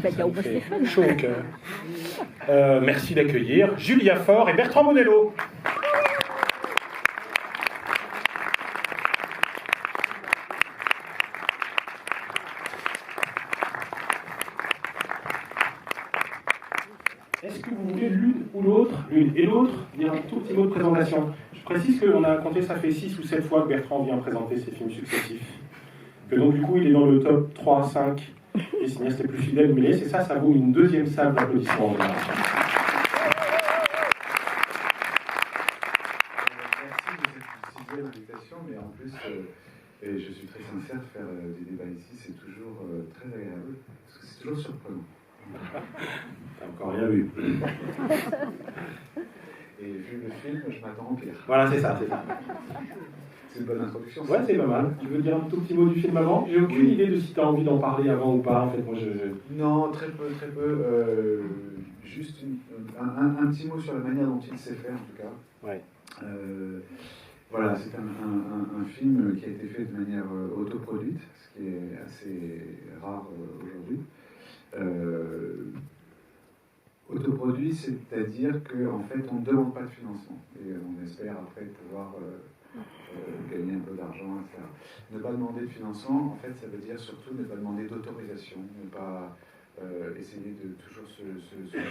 Ça me fait chaud au cœur. Merci d'accueillir Julia Faure et Bertrand Monello. Est-ce que vous voulez l'une et l'autre, dire un tout petit mot de présentation? Je précise qu'on a compté, ça fait 6 ou 7 fois que Bertrand vient présenter ses films successifs. Que donc du coup, il est dans le top 3, 5 des cinéastes les plus fidèles, mais c'est ça vaut une deuxième salle d'applaudissements. Merci de cette sixième invitation, mais en plus, et je suis très sincère, de faire des débats ici, c'est toujours très agréable, parce que c'est toujours surprenant. T'as encore rien vu. Et vu le film, je m'attends au pire. Voilà, c'est ça. C'est une bonne introduction. Ouais, c'est pas mal. Tu veux dire un tout petit mot du film avant? J'ai aucune idée de si tu as envie d'en parler avant ou pas. En fait, moi, Non, très peu. Juste un petit mot sur la manière dont il s'est fait, en tout cas. Ouais. Voilà, c'est un film qui a été fait de manière autoproduite, ce qui est assez rare aujourd'hui. Autoproduit, c'est-à-dire qu'en fait, on ne demande pas de financement. Et on espère après pouvoir gagner un peu d'argent, etc. Ne pas demander de financement, en fait, ça veut dire surtout ne pas demander d'autorisation, ne pas essayer de toujours se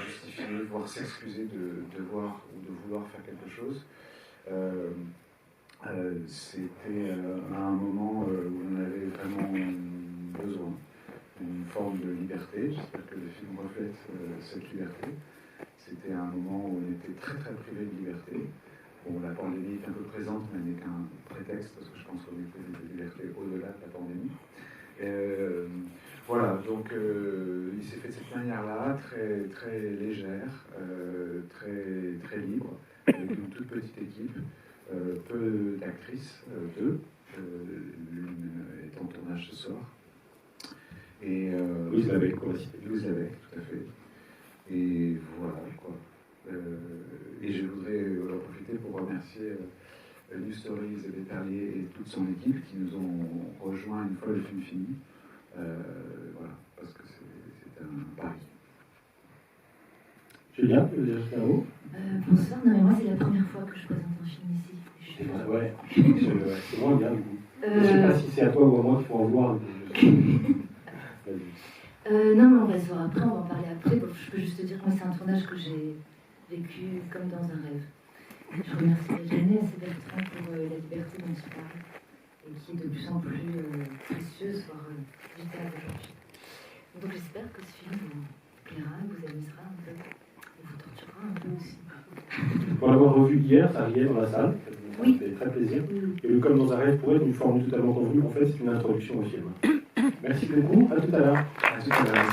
justifier, voire s'excuser de devoir ou de vouloir faire quelque chose. C'était à un moment où on avait vraiment besoin d'une forme de liberté. J'espère que le film reflète cette liberté. C'était un moment où on était très très privé de liberté. Bon, la pandémie est un peu présente, mais n'est qu'un prétexte, parce que je pense qu'on est privé de liberté au-delà de la pandémie. Voilà, donc il s'est fait de cette manière-là, très, très légère, très, très libre, avec une toute petite équipe, peu d'actrices, deux, l'une est en tournage ce soir. Et Louise Lavec, Louise Lavec, tout à fait. Et voilà, quoi. Et je voudrais en profiter pour remercier New Stories et Béperlier et toute son équipe qui nous ont rejoints une fois le film fini. Voilà, parce que c'est un pari. Julien, tu veux dire un mot? Bonsoir, non mais moi c'est la première fois que je présente un film ici. Ouais, c'est moins bien du coup. Je sais pas si c'est à toi ou à moi qu'il faut en vouloir. Non mais on va se voir après, on va en parler après. Bon, je peux juste te dire que moi c'est un tournage que j'ai vécu comme dans un rêve. Je remercie la jeunesse et Bertrand pour la liberté dont il parle et qui est de plus en plus précieuse, voire vitale aujourd'hui. Donc j'espère que ce film vous plaira, vous amusera un peu et vous torturera un peu aussi. Pour l'avoir revu hier, ça riait dans la salle. Oui. Ça fait très plaisir. Et le Comme dans un rêve pourrait être une formule totalement convenue. En fait, c'est une introduction au film. Merci beaucoup. À tout à l'heure. À tout à l'heure.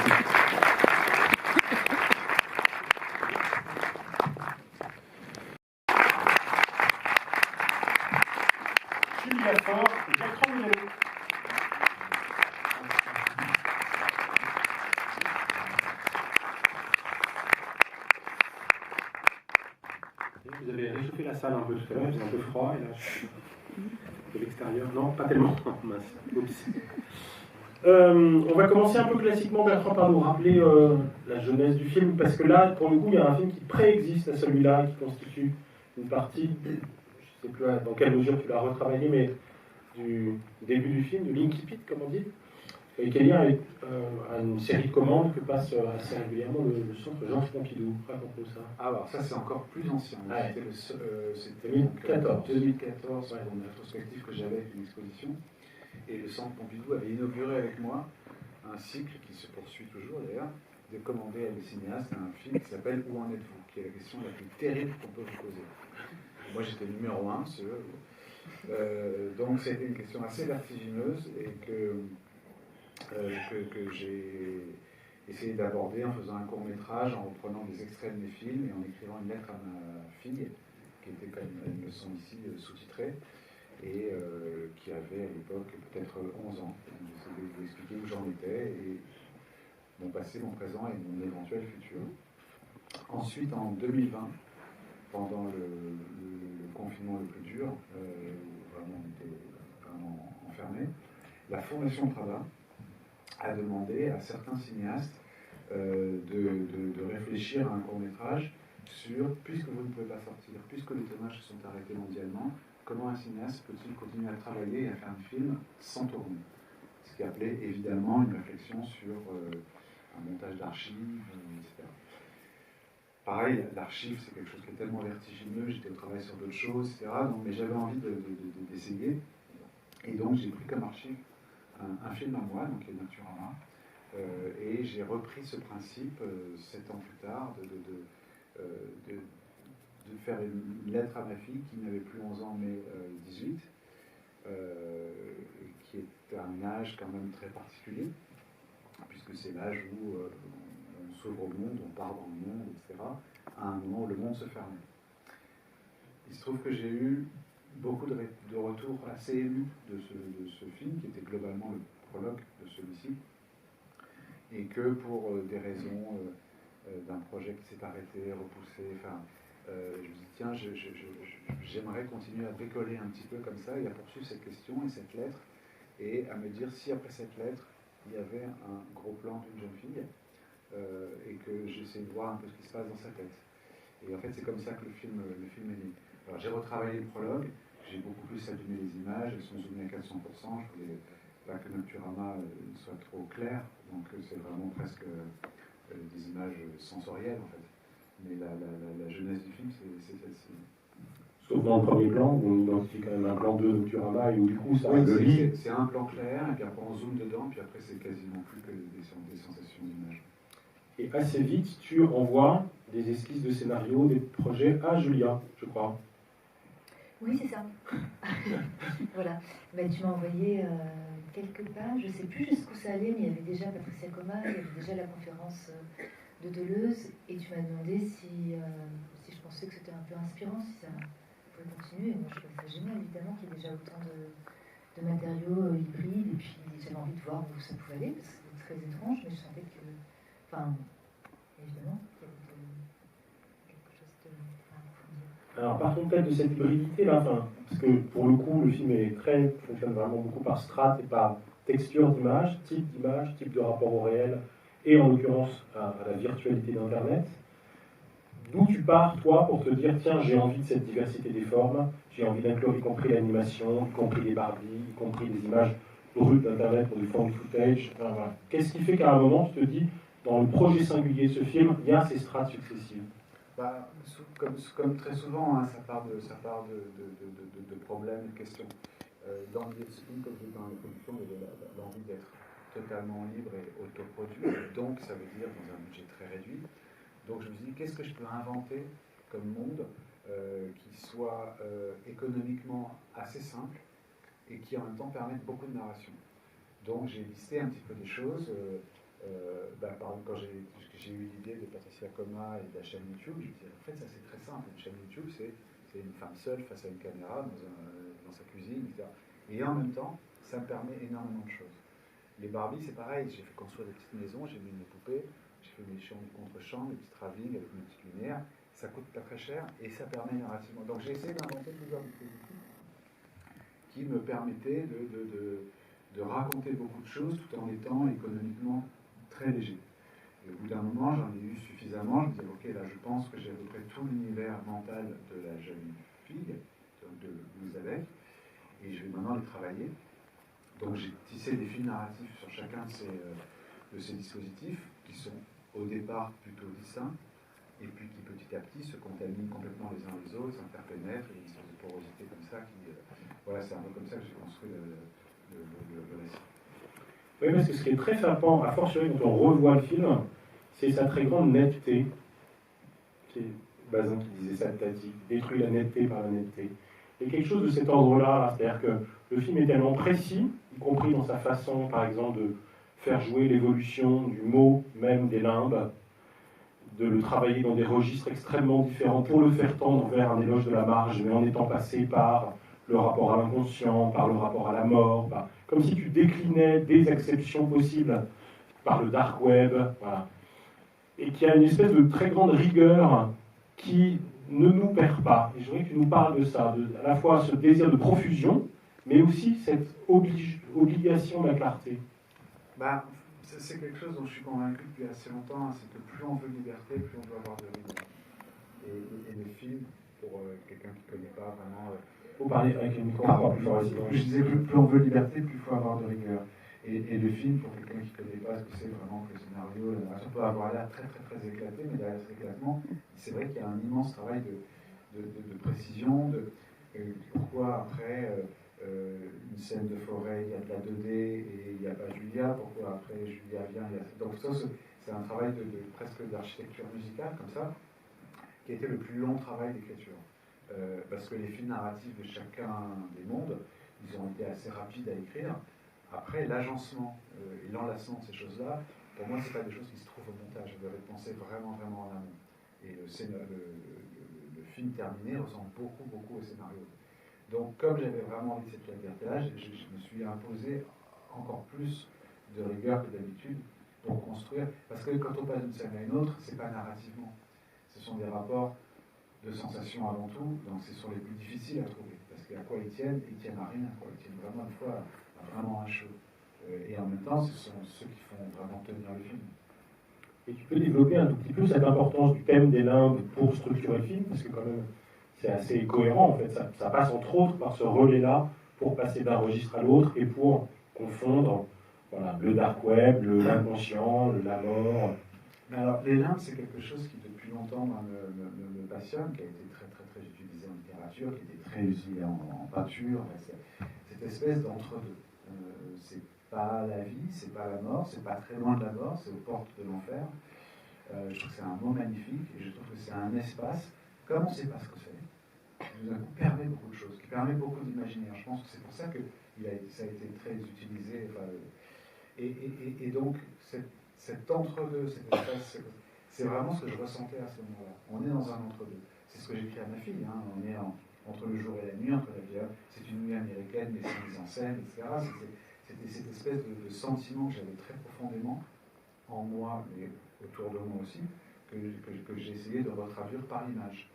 Julia Faure et Bertrand Monello. Vous avez réchauffé la salle un peu tout à l'heure, il faisait un peu froid et là de l'extérieur. Non, pas tellement. Mince. Oups. On va commencer un peu classiquement, Bertrand, par nous rappeler la jeunesse du film, parce que là, pour le coup, il y a un film qui préexiste à celui-là, qui constitue une partie, je ne sais plus dans quelle mesure tu l'as retravaillé, mais du début du film, de l'incipit, comme on dit, et qui est lié avec une série de commandes que passe assez régulièrement le centre Georges Pompidou. Raconte-nous ça. Alors ça c'est encore plus ancien. Ouais. C'était 2014. 2014 pour une rétrospective que j'avais avec une exposition. Et le centre Pompidou avait inauguré avec moi un cycle qui se poursuit toujours d'ailleurs, de commander à des cinéastes un film qui s'appelle Où en êtes-vous, qui est la question la plus terrible qu'on peut vous poser. Et moi j'étais numéro 1, donc c'était une question assez vertigineuse et que j'ai essayé d'aborder en faisant un court-métrage, en reprenant des extraits de mes films et en écrivant une lettre à ma fille, qui était comme une leçon ici sous-titrée, et qui avait à l'époque peut-être 11 ans. J'essayais de vous expliquer où j'en étais, et mon passé, mon présent et mon éventuel futur. Ensuite, en 2020, pendant le confinement le plus dur, où vraiment on était vraiment enfermés, la Fondation Prada a demandé à certains cinéastes de réfléchir à un court-métrage sur, puisque vous ne pouvez pas sortir, puisque les tournages se sont arrêtés mondialement, comment un cinéaste peut-il continuer à travailler et à faire un film sans tourner? Ce qui appelait évidemment une réflexion sur un montage d'archives, etc. Pareil, l'archive, c'est quelque chose qui est tellement vertigineux, j'étais au travail sur d'autres choses, etc. Donc, mais j'avais envie d'essayer. Et donc, j'ai pris comme archive un film à moi, donc les Naturama, et j'ai repris ce principe, 7 ans plus tard, de faire une lettre à ma fille qui n'avait plus 11 ans, mais 18, qui est un âge quand même très particulier, puisque c'est l'âge où on s'ouvre au monde, on part dans le monde, etc., à un moment où le monde se ferme. Il se trouve que j'ai eu beaucoup de retours assez émus de ce film, qui était globalement le prologue de celui-ci, et que pour des raisons d'un projet qui s'est arrêté, repoussé, enfin, je me dis, tiens, j'aimerais continuer à bricoler un petit peu comme ça, et à poursuivre cette question et cette lettre, et à me dire si après cette lettre, il y avait un gros plan d'une jeune fille, et que j'essaie de voir un peu ce qui se passe dans sa tête. Et en fait, c'est comme ça que le film est né. Alors, j'ai retravaillé le prologue, j'ai beaucoup plus allumé les images, elles sont zoomées à 400%, je voulais pas que Naturama soit trop clair, donc c'est vraiment presque des images sensorielles, en fait. Mais la jeunesse du film, c'est celle-ci. Sauf dans le premier plan, où on identifie quand même un plan de Naturama, et où du coup, ça oui, le lit. C'est un plan clair, et puis après on zoome dedans, puis après c'est quasiment plus que des sensations d'image. Et assez vite, tu envoies des esquisses de scénario, des projets à Julia, je crois. Oui, c'est ça. Voilà. Ben, tu m'as envoyé quelques pages, je ne sais plus jusqu'où ça allait, mais il y avait déjà Patricia Coma, il y avait déjà la conférence de Deleuze, et tu m'as demandé si je pensais que c'était un peu inspirant, si ça pouvait continuer. Et moi, je trouvais ça génial, évidemment, qu'il y ait déjà autant de matériaux hybrides, et puis j'avais envie de voir où ça pouvait aller, parce que c'était très étrange, mais je sentais que, enfin, évidemment, qu'il y avait quelque chose de... Alors, partons peut-être de cette hybridité-là, parce que pour le coup, le film fonctionne vraiment beaucoup par strates et par texture d'image, type de rapport au réel, et en l'occurrence à la virtualité d'Internet. D'où tu pars, toi, pour te dire, tiens, j'ai envie de cette diversité des formes, j'ai envie d'inclure y compris l'animation, y compris les Barbies, y compris des images brutes d'Internet pour du found footage. Enfin, voilà. Qu'est-ce qui fait qu'à un moment, tu te dis, dans le projet singulier de ce film, il y a ces strates successives? Bah, comme très souvent, hein, ça part de problèmes, de questions. Dans l'idée de ce film, comme je dis dans l'introduction, il y avait l'envie d'être totalement libre et autoproduit, donc ça veut dire dans un budget très réduit. Donc je me suis dit, qu'est-ce que je peux inventer comme monde qui soit économiquement assez simple et qui en même temps permette beaucoup de narration. Donc j'ai listé un petit peu des choses. Par exemple, quand j'ai eu l'idée de Patricia Coma et de la chaîne YouTube, je me disais, en fait, ça c'est très simple. Une chaîne YouTube, c'est une femme seule face à une caméra dans sa cuisine, etc. Et en même temps, ça me permet énormément de choses. Les Barbies, c'est pareil. J'ai fait construire des petites maisons, j'ai mis mes poupées, j'ai fait des chambres contre-chambres, des petits travelling avec une petite lumière. Ça coûte pas très cher et ça permet narrativement. Donc j'ai essayé d'inventer plusieurs dispositifs qui me permettaient de raconter beaucoup de choses tout en étant économiquement très léger. Et au bout d'un moment, j'en ai eu suffisamment. Je me disais, ok, là, je pense que j'ai à peu près tout l'univers mental de la jeune fille, de Elisabeth, et je vais maintenant les travailler. Donc j'ai tissé des fils narratifs sur chacun de ces dispositifs, qui sont au départ plutôt distincts, et puis qui petit à petit se contaminent complètement les uns les autres, s'interpénètrent, il y a une sorte de porosité comme ça. Voilà, c'est un peu comme ça que j'ai construit le récit. Oui, parce que ce qui est très frappant, à fortiori quand on revoit le film, c'est sa très grande netteté. C'est Bazin qui disait ça, Tati, détruit la netteté par la netteté. Il y a quelque chose de cet ordre-là, c'est-à-dire que le film est tellement précis, y compris dans sa façon, par exemple, de faire jouer l'évolution du mot, même des limbes, de le travailler dans des registres extrêmement différents pour le faire tendre vers un éloge de la marge, mais en étant passé par le rapport à l'inconscient, par le rapport à la mort, comme si tu déclinais des exceptions possibles par le dark web, voilà. Et qui a une espèce de très grande rigueur qui ne nous perd pas. Et je voudrais que tu nous parles de ça, à la fois ce désir de profusion, mais aussi cette obligation de la clarté. c'est quelque chose dont je suis convaincu depuis assez longtemps, hein, c'est que plus on veut de liberté, plus on doit avoir de rigueur. Et le film, pour quelqu'un qui ne connaît pas vraiment... Vous parlez avec le micro encore plus fort. Je disais, plus on veut de liberté, plus il faut avoir de rigueur. Et le film, pour quelqu'un qui ne connaît pas ce que c'est vraiment que le scénario, la narration peut avoir l'air très très très éclaté, mais derrière cet éclatement, c'est vrai qu'il y a un immense travail de précision, pourquoi après une scène de forêt, il y a de la 2D et il n'y a pas Julia, pourquoi après Julia vient, donc ça c'est un travail presque d'architecture musicale comme ça, qui a été le plus long travail d'écriture. Parce que les fils narratifs de chacun des mondes, ils ont été assez rapides à écrire. Après, l'agencement et l'enlacement de ces choses-là, pour moi, ce n'est pas des choses qui se trouvent au montage. Je devrais penser vraiment, vraiment en amont. Et le film terminé ressemble beaucoup, beaucoup au scénario. Donc, comme j'avais vraiment envie de cette liberté-là, je me suis imposé encore plus de rigueur que d'habitude pour construire. Parce que quand on passe d'une scène à une autre, ce n'est pas narrativement. Ce sont des rapports de sensations avant tout, donc ce sont les plus difficiles à trouver. Parce qu'à quoi ils tiennent à rien. Quoi. Ils tiennent vraiment une fois vraiment un show. Et en même temps, ce sont ceux qui font vraiment tenir le film. Et tu peux développer un tout petit peu cette importance du thème des limbes pour structurer le film, parce que quand même, c'est assez cohérent en fait. Ça passe entre autres par ce relais-là pour passer d'un registre à l'autre et pour confondre voilà, le dark web, l'inconscient, la mort. Mais alors, les limbes, c'est quelque chose qui depuis longtemps me passionne, qui a été très très très utilisé en littérature, qui a été très utilisé en peinture. Cette espèce d'entre-deux. C'est pas la vie, c'est pas la mort, c'est pas très loin de la mort, c'est aux portes de l'enfer. Je trouve que c'est un mot magnifique et je trouve que c'est un espace, comme on ne sait pas ce que c'est, qui nous permet beaucoup de choses, qui permet beaucoup d'imaginaire. Je pense que c'est pour ça que ça a été très utilisé. Enfin, et donc, cet entre-deux, cet espace, c'est vraiment ce que je ressentais à ce moment-là. On est dans un entre-deux. C'est ce que j'écris à ma fille. Hein. On est entre le jour et la nuit, entre la vie. C'est une nuit américaine, mais c'est mise en scène, etc. C'était cette espèce de sentiment que j'avais très profondément en moi, mais autour de moi aussi, que j'ai essayé de retraduire par l'image.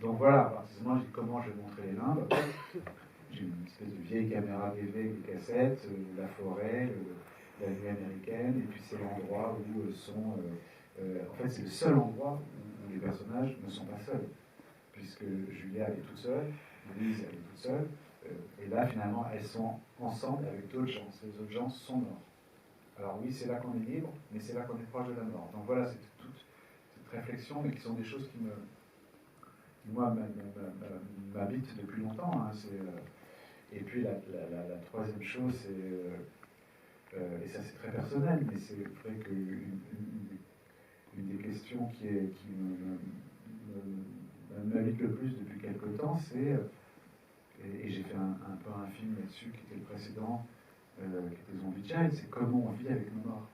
Donc voilà, à partir de ce moment, j'ai dit comment je vais montrer les limbes. J'ai une espèce de vieille caméra DV avec des cassettes, la forêt, la nuit américaine, et puis c'est l'endroit où sont... en fait, c'est le seul endroit où les personnages ne sont pas seuls, puisque Julia elle est toute seule, Louise elle est toute seule, et là finalement elles sont ensemble avec d'autres gens. Ces autres gens sont morts. Alors oui, c'est là qu'on est libre, mais c'est là qu'on est proche de la mort. Donc voilà, c'est toute cette réflexion, mais qui sont des choses qui moi, m'habitent depuis longtemps. Hein. Et puis la troisième chose, c'est, et ça c'est très personnel, mais c'est vrai qu'une des questions qui m'habite le plus depuis quelque temps, c'est, et j'ai fait un peu un film là-dessus qui était le précédent, qui était Zombie Child, c'est comment on vit avec nos morts.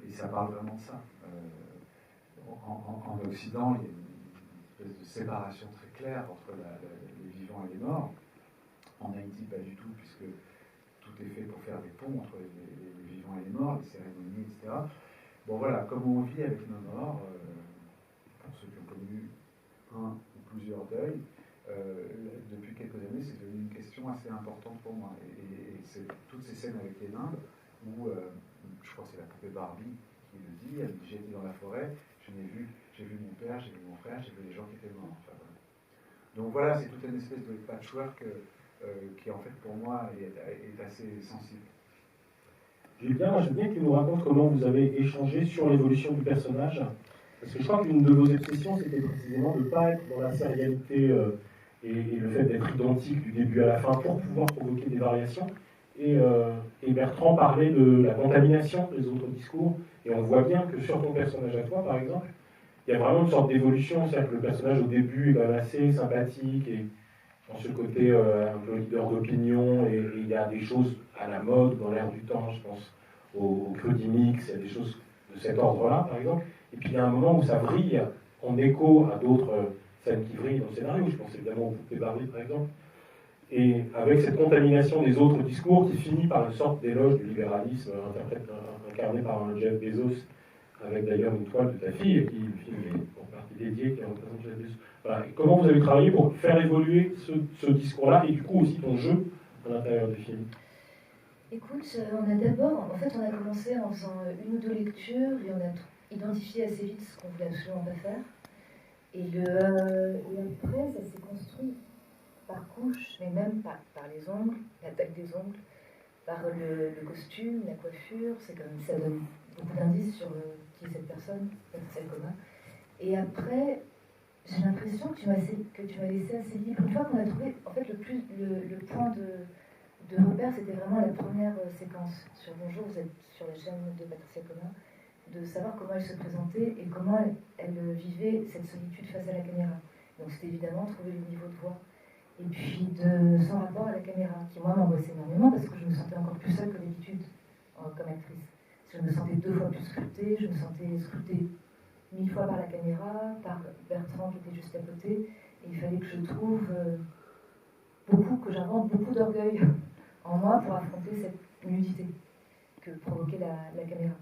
Et ça parle vraiment de ça. En Occident, il y a une espèce de séparation très claire entre les vivants et les morts. En Haïti, pas du tout, puisque tout est fait pour faire des ponts entre les vivants et les morts, les cérémonies, etc. Bon voilà, comment on vit avec nos morts, pour ceux qui ont connu un ou plusieurs deuils, depuis quelques années, c'est devenu une question assez importante pour moi. Et c'est toutes ces scènes avec les limbes, où je crois que c'est la poupée Barbie qui le dit, elle dit j'étais dans la forêt, j'ai vu mon père, j'ai vu mon frère, j'ai vu les gens qui étaient morts. Enfin, voilà. Donc voilà, c'est toute une espèce de patchwork qui en fait pour moi est assez sensible. Julien, je veux bien que tu nous racontes comment vous avez échangé sur l'évolution du personnage, parce que je crois qu'une de vos obsessions c'était précisément de ne pas être dans la sérialité et le fait d'être identique du début à la fin pour pouvoir provoquer des variations. Et Bertrand parlait de la contamination des autres discours, et on voit bien que sur ton personnage à toi, par exemple, il y a vraiment une sorte d'évolution, c'est-à-dire que le personnage au début est quand même assez sympathique, et dans ce côté un peu leader d'opinion, et il y a des choses à la mode dans l'air du temps, je pense au Cruddy Mix, il y a des choses de cet ordre-là, par exemple, et puis il y a un moment où ça vrille en écho à d'autres scènes qui vrillent dans le scénario, je pense évidemment aux poupées Barbie, par exemple, et avec cette contamination des autres discours qui finit par une sorte d'éloge du libéralisme incarné par un Jeff Bezos, avec d'ailleurs une toile de ta fille, qui le film est en partie dédié, qui représente Jeff Bezos. Voilà. Et comment vous avez travaillé pour faire évoluer ce discours-là, et du coup aussi ton jeu à l'intérieur du film? Écoute, on a d'abord, en fait, on a commencé en faisant une ou deux lectures et on a identifié assez vite ce qu'on voulait absolument pas faire. Et après, ça s'est construit par couches, mais même par les ongles, la taille des ongles, par le costume, la coiffure. C'est comme ça donne beaucoup d'indices sur qui est cette personne, Patricia Coma. Et après, j'ai l'impression que tu m'as laissé assez libre. Une fois qu'on a trouvé, en fait, le point de repère, c'était vraiment la première séquence sur Bonjour, vous êtes sur la chaîne de Patricia Coma, de savoir comment elle se présentait et comment elle vivait cette solitude face à la caméra. Donc c'était évidemment trouver le niveau de voix. Et puis de son rapport à la caméra, qui moi m'angoissait énormément parce que je me sentais encore plus seule que d'habitude comme actrice. Je me sentais 2 fois plus scrutée, je me sentais scrutée 1000 fois par la caméra, par Bertrand qui était juste à côté, et il fallait que je trouve que j'invente beaucoup d'orgueil en moi pour affronter cette nudité que provoquait la caméra.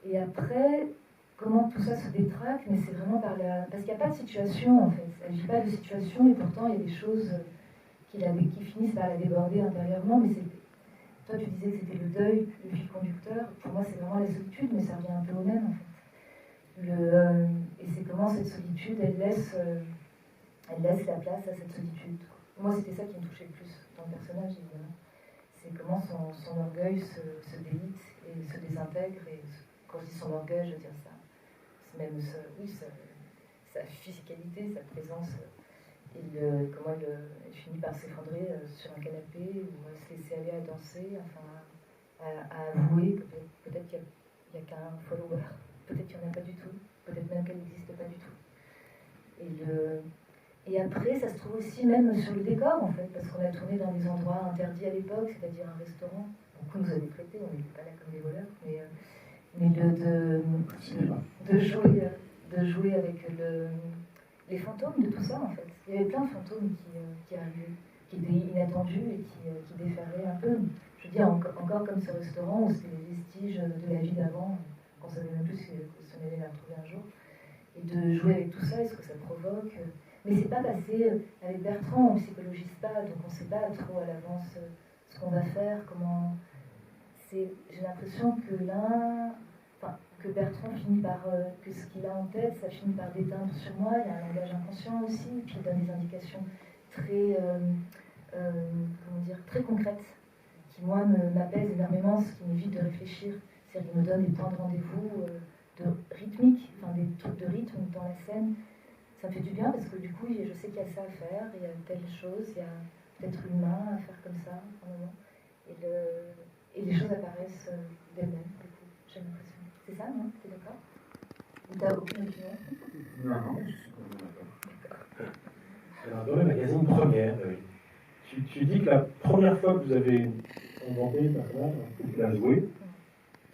Et après, comment tout ça se détraque, mais c'est vraiment par la... Parce qu'il n'y a pas de situation, en fait. Elle ne vit pas de situation, et pourtant, il y a des choses qui finissent par la déborder intérieurement, mais c'est... Toi, tu disais que c'était le deuil, le fil conducteur. Pour moi, c'est vraiment la solitude, mais ça revient un peu au même, en fait. Et c'est comment cette solitude, elle laisse la place à cette solitude. Moi, c'était ça qui me touchait le plus dans le personnage, évidemment. C'est comment son orgueil se délite et se désintègre. Et quand je dis son orgueil, je veux dire ça. C'est même sa physicalité, sa présence. Comment elle finit par s'effondrer sur un canapé ou à se laisser aller à danser, enfin, à avouer que peut-être qu'il n'y a qu'un follower, peut-être qu'il n'y en a pas du tout, peut-être même qu'elle n'existe pas du tout. Et après, ça se trouve aussi même sur le décor, en fait, parce qu'on a tourné dans des endroits interdits à l'époque, c'est-à-dire un restaurant. Beaucoup nous avaient traités, on n'était pas là comme des voleurs, mais de jouer avec les fantômes de tout ça, en fait. Il y avait plein de fantômes qui arrivaient, qui étaient inattendus et qui déferlaient un peu. Je veux dire, encore comme ce restaurant où c'était les vestiges de la vie d'avant, qu'on ne savait même plus si on allait la retrouver un jour. Et de jouer avec tout ça et ce que ça provoque. Mais c'est pas passé avec Bertrand, on ne psychologise pas, donc on ne sait pas trop à l'avance ce qu'on va faire, comment. J'ai l'impression que Bertrand finit par. Que ce qu'il a en tête, ça finit par déteindre sur moi. Il y a un langage inconscient aussi, qui donne des indications très. Très concrètes, qui moi m'apaisent énormément, ce qui m'évite de réfléchir. C'est-à-dire qu'il me donne des points de rendez-vous rythmiques, enfin des trucs de rythme dans la scène. Ça me fait du bien parce que du coup, je sais qu'il y a ça à faire, il y a telle chose, il y a peut-être une main à faire comme ça, un moment. Et les choses apparaissent d'elles-mêmes, du coup, j'ai l'impression. C'est ça, non? T'es d'accord? Ou t'as aucune opinion? Non, je suis complètement d'accord. Alors, dans le magazine Première, tu dis que la première fois que vous avez inventé le personnage, que vous l'avez joué,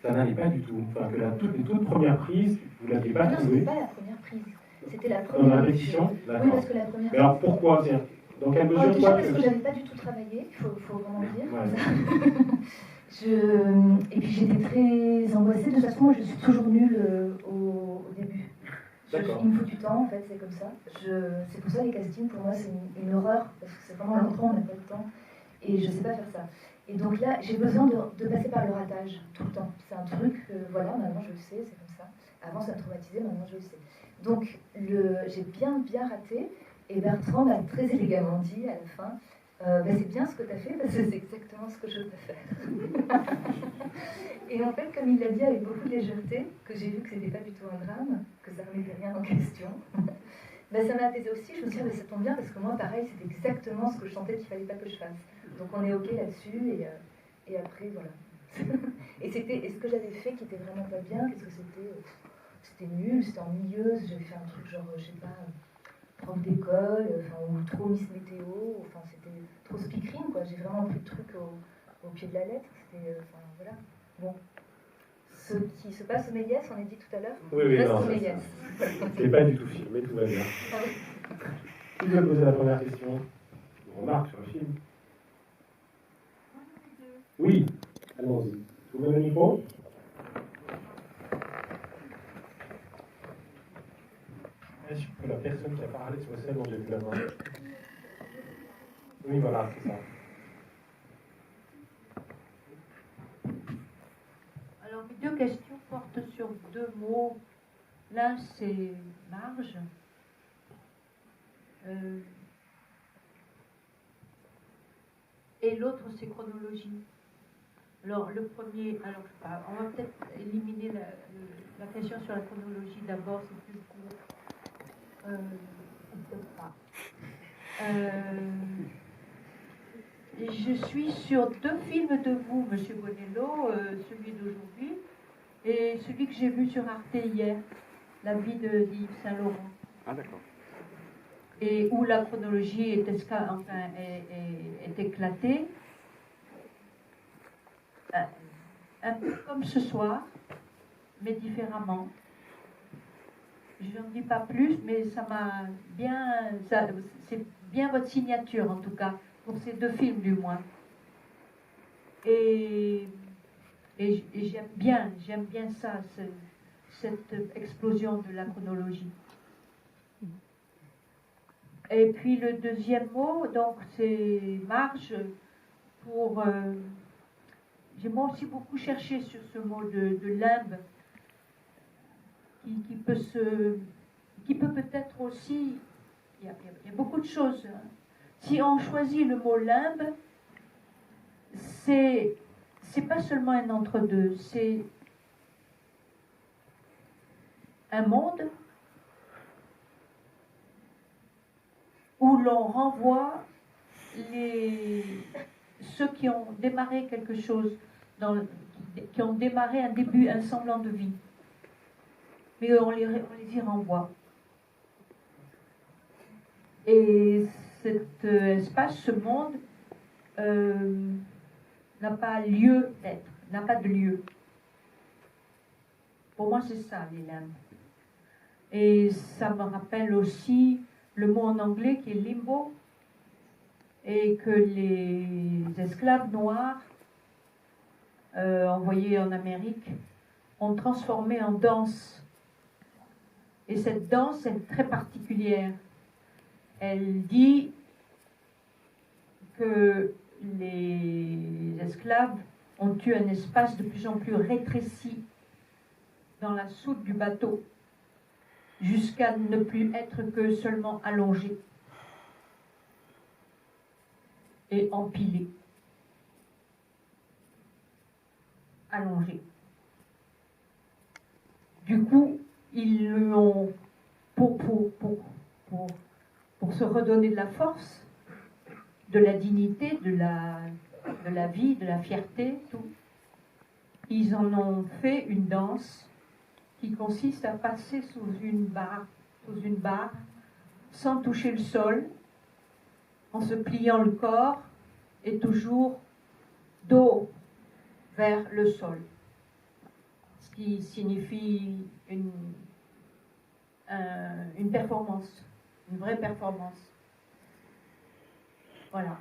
ça n'allait pas du tout. Enfin, que les toutes premières prises, vous ne l'aviez pas trouvé. Non, c'était pas la première prise. C'était la première. Dans la répétition? Oui, parce que la première. Mais alors pourquoi? Dans quelle mesure déjà parce que j'avais pas du tout travaillé, il faut vraiment le dire. Ouais. Et puis j'étais très angoissée. De toute façon, moi je suis toujours nulle au début. Il me faut du temps, en fait, c'est comme ça. C'est pour ça les castings, pour moi, c'est une horreur, parce que c'est vraiment longtemps, on n'a pas le temps. Et je ne sais pas faire ça. Et donc là, j'ai besoin de passer par le ratage, tout le temps. C'est un truc, voilà, maintenant je le sais, c'est comme ça. Avant, ça me traumatisait, maintenant je le sais. Donc, j'ai bien raté. Et Bertrand m'a très élégamment dit à la fin, c'est bien ce que tu as fait, parce que c'est exactement ce que je veux faire. Et en fait, comme il l'a dit avec beaucoup de légèreté, que j'ai vu que c'était pas du tout un drame, que ça ne remettait rien en question, ça m'a apaisé aussi. Je me suis dit, ça tombe bien, parce que moi, pareil, c'était exactement ce que je sentais qu'il ne fallait pas que je fasse. Donc on est OK là-dessus, et après, voilà. Et ce que j'avais fait qui était vraiment pas bien, qu'est-ce que c'était? C'était nul, c'était ennuyeuse, j'avais fait un truc genre, je sais pas, prof d'école, ou trop Miss Météo, c'était trop speakerine, quoi. J'ai vraiment pris le truc au pied de la lettre, c'était, voilà. Bon. Ce qui se passe au Méliès, on l'a dit tout à l'heure, reste au Méliès. C'est pas du tout filmé, tout va bien. Ah oui. Qui veut poser la première question? Une remarque sur le film? Oui, allons-y. Vous avez le micro? Est-ce que la personne qui a parlé sur celle dont j'ai vu la main? Oui, voilà, c'est ça. deux mots. L'un, c'est marge. Et l'autre, c'est chronologie. Alors, le premier, alors, on va peut-être éliminer la question sur la chronologie d'abord, c'est plus court. Peut-être pas. Je suis sur deux films de vous, Monsieur Bonello, celui d'aujourd'hui et celui que j'ai vu sur Arte hier, La vie de Yves Saint-Laurent. Ah, d'accord. Et où la chronologie est éclatée, un peu comme ce soir, mais différemment. Je n'en dis pas plus, mais ça m'a bien... C'est bien votre signature, en tout cas, pour ces deux films, du moins. Et j'aime bien ça, cette explosion de la chronologie. Et puis le deuxième mot, donc c'est marge, pour... j'ai moi aussi beaucoup cherché sur ce mot de limbe, qui peut peut-être aussi... Il y a beaucoup de choses. Hein. Si on choisit le mot limbe, c'est pas seulement un entre-deux, c'est un monde où l'on renvoie ceux qui ont démarré quelque chose, qui ont démarré un début, un semblant de vie. Mais on les y renvoie. Et cet espace, ce monde, n'a pas lieu d'être, n'a pas de lieu. Pour moi, c'est ça, les limbes. Et ça me rappelle aussi le mot en anglais qui est limbo, et que les esclaves noirs envoyés en Amérique ont transformé en danse. Et cette danse est très particulière. Elle dit que les esclaves ont eu un espace de plus en plus rétréci dans la soute du bateau, jusqu'à ne plus être que seulement allongés et empilés. Allongés. Du coup, ils l'ont, pour se redonner de la force, de la dignité, de la vie, de la fierté, tout. Ils en ont fait une danse qui consiste à passer sous une barre, sans toucher le sol, en se pliant le corps et toujours dos vers le sol. Ce qui signifie une performance, une vraie performance. Voilà.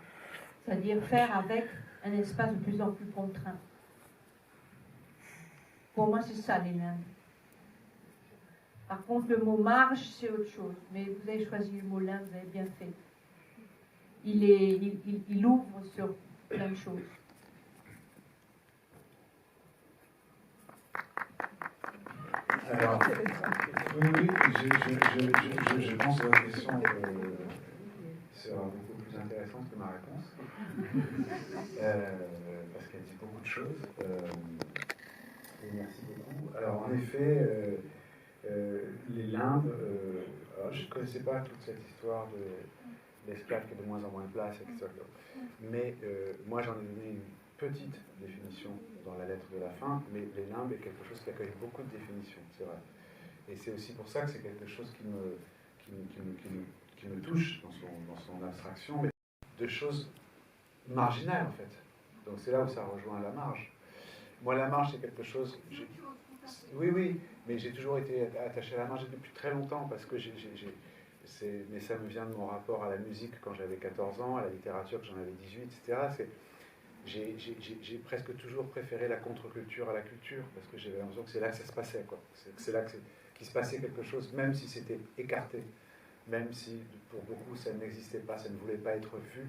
C'est-à-dire faire avec un espace de plus en plus contraint. Pour moi, c'est ça, les limbes. Par contre, le mot marge, c'est autre chose. Mais vous avez choisi le mot limbe, vous avez bien fait. Il ouvre sur plein de choses. Alors, oui, je pense que votre question sera beaucoup plus intéressante que ma réponse, parce qu'elle dit beaucoup de choses. Et merci beaucoup. Alors, en effet, les limbes, je ne connaissais pas toute cette histoire de l'esclave qui est de moins en moins de place, etc. Mais moi, j'en ai donné une petite définition dans la lettre de la fin, mais les limbes est quelque chose qui accueille beaucoup de définitions, c'est vrai. Et c'est aussi pour ça que c'est quelque chose qui me touche dans son abstraction, mais de choses marginales en fait. Donc c'est là où ça rejoint la marge. Moi, la marge, c'est quelque chose... Oui, mais j'ai toujours été attaché à la marge depuis très longtemps, parce que mais ça me vient de mon rapport à la musique quand j'avais 14 ans, à la littérature quand j'en avais 18, etc. J'ai presque toujours préféré la contre-culture à la culture, parce que j'avais l'impression que c'est là que ça se passait, quoi. C'est là qu'il se passait quelque chose, même si c'était écarté, même si pour beaucoup ça n'existait pas, ça ne voulait pas être vu,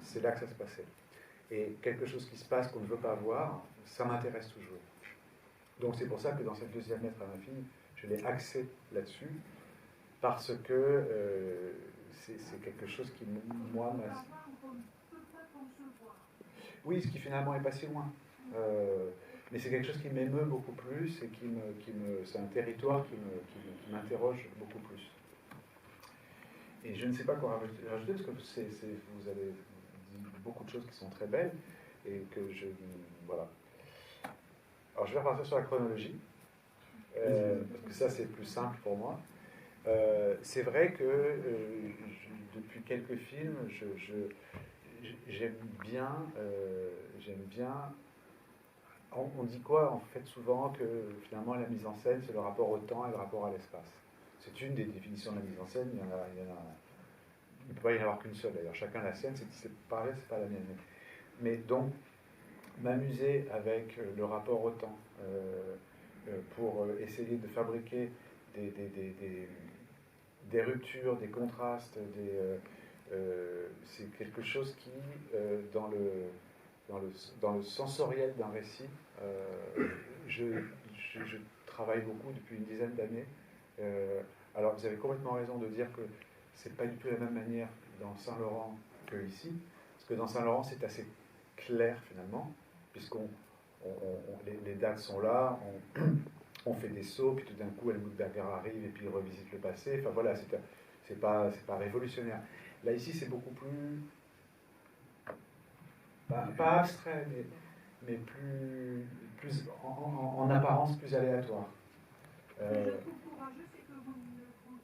c'est là que ça se passait. Et quelque chose qui se passe qu'on ne veut pas voir, ça m'intéresse toujours. Donc c'est pour ça que dans cette deuxième lettre à ma fille, je l'ai axée là-dessus, parce que c'est quelque chose qui, moi, m'a... Oui, ce qui finalement est pas si loin. Mais c'est quelque chose qui m'émeut beaucoup plus et c'est un territoire qui m'interroge beaucoup plus. Et je ne sais pas quoi rajouter parce que vous avez dit beaucoup de choses qui sont très belles et que voilà. Alors je vais repartir sur la chronologie parce que ça c'est plus simple pour moi. C'est vrai que depuis quelques films, j'aime bien. On dit quoi en fait souvent que finalement la mise en scène c'est le rapport au temps et le rapport à l'espace. C'est une des définitions de la mise en scène. Il ne peut pas y en avoir qu'une seule d'ailleurs. Chacun la sienne, c'est pareil, c'est pas la mienne. Mais donc m'amuser avec le rapport au temps pour essayer de fabriquer des ruptures, des contrastes, c'est quelque chose qui dans le sensoriel d'un récit, je travaille beaucoup depuis une dizaine d'années. Alors vous avez complètement raison de dire que c'est pas du tout la même manière dans Saint-Laurent que ici, parce que dans Saint-Laurent c'est assez clair finalement, puisqu'on les dates sont là, on fait des sauts, puis tout d'un coup Helmut Berger arrive et puis il revisite le passé. Enfin voilà, c'est pas révolutionnaire. Là ici c'est beaucoup plus pas abstrait, mais plus en apparence plus aléatoire. Ce que je trouve courageux, c'est que vous ne vous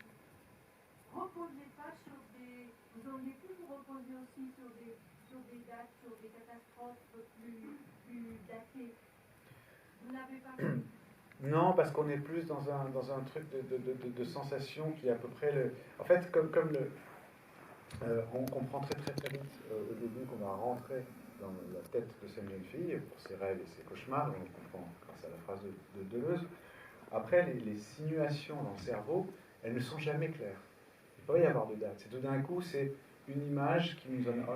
reposez pas sur des... Vous auriez pu vous reposer aussi sur des dates, sur des catastrophes plus datées. Vous n'avez pas fait. Non, parce qu'on est plus dans un truc de sensation qui est à peu près le... En fait, comme on comprend très vite au début qu'on va rentrer dans la tête de cette jeune fille, pour ses rêves et ses cauchemars, on comprend grâce à la phrase de Deleuze. Après, les simulations dans le cerveau, elles ne sont jamais claires. Il ne peut pas y avoir de date. C'est tout d'un coup, c'est une image qui nous donne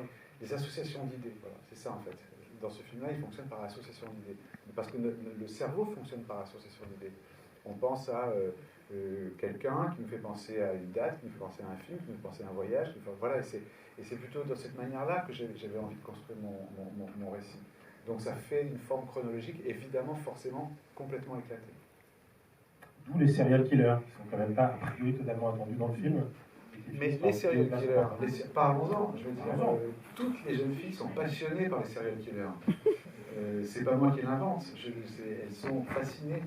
des associations d'idées. Voilà, c'est ça en fait. Dans ce film-là, il fonctionne par association d'idées. Parce que le cerveau fonctionne par association d'idées. On pense à quelqu'un qui nous fait penser à une date, qui nous fait penser à un film, qui nous fait penser à un voyage. Voilà, et c'est plutôt dans cette manière-là que j'avais envie de construire mon récit. Donc ça fait une forme chronologique, évidemment, forcément, complètement éclatée. D'où les serial killers, qui sont quand même pas a priori totalement attendus dans le film. Mais les serial killers, parlons-en, je veux dire, toutes les jeunes filles sont passionnées par les serial killers. C'est pas moi qui l'invente, elles sont fascinées.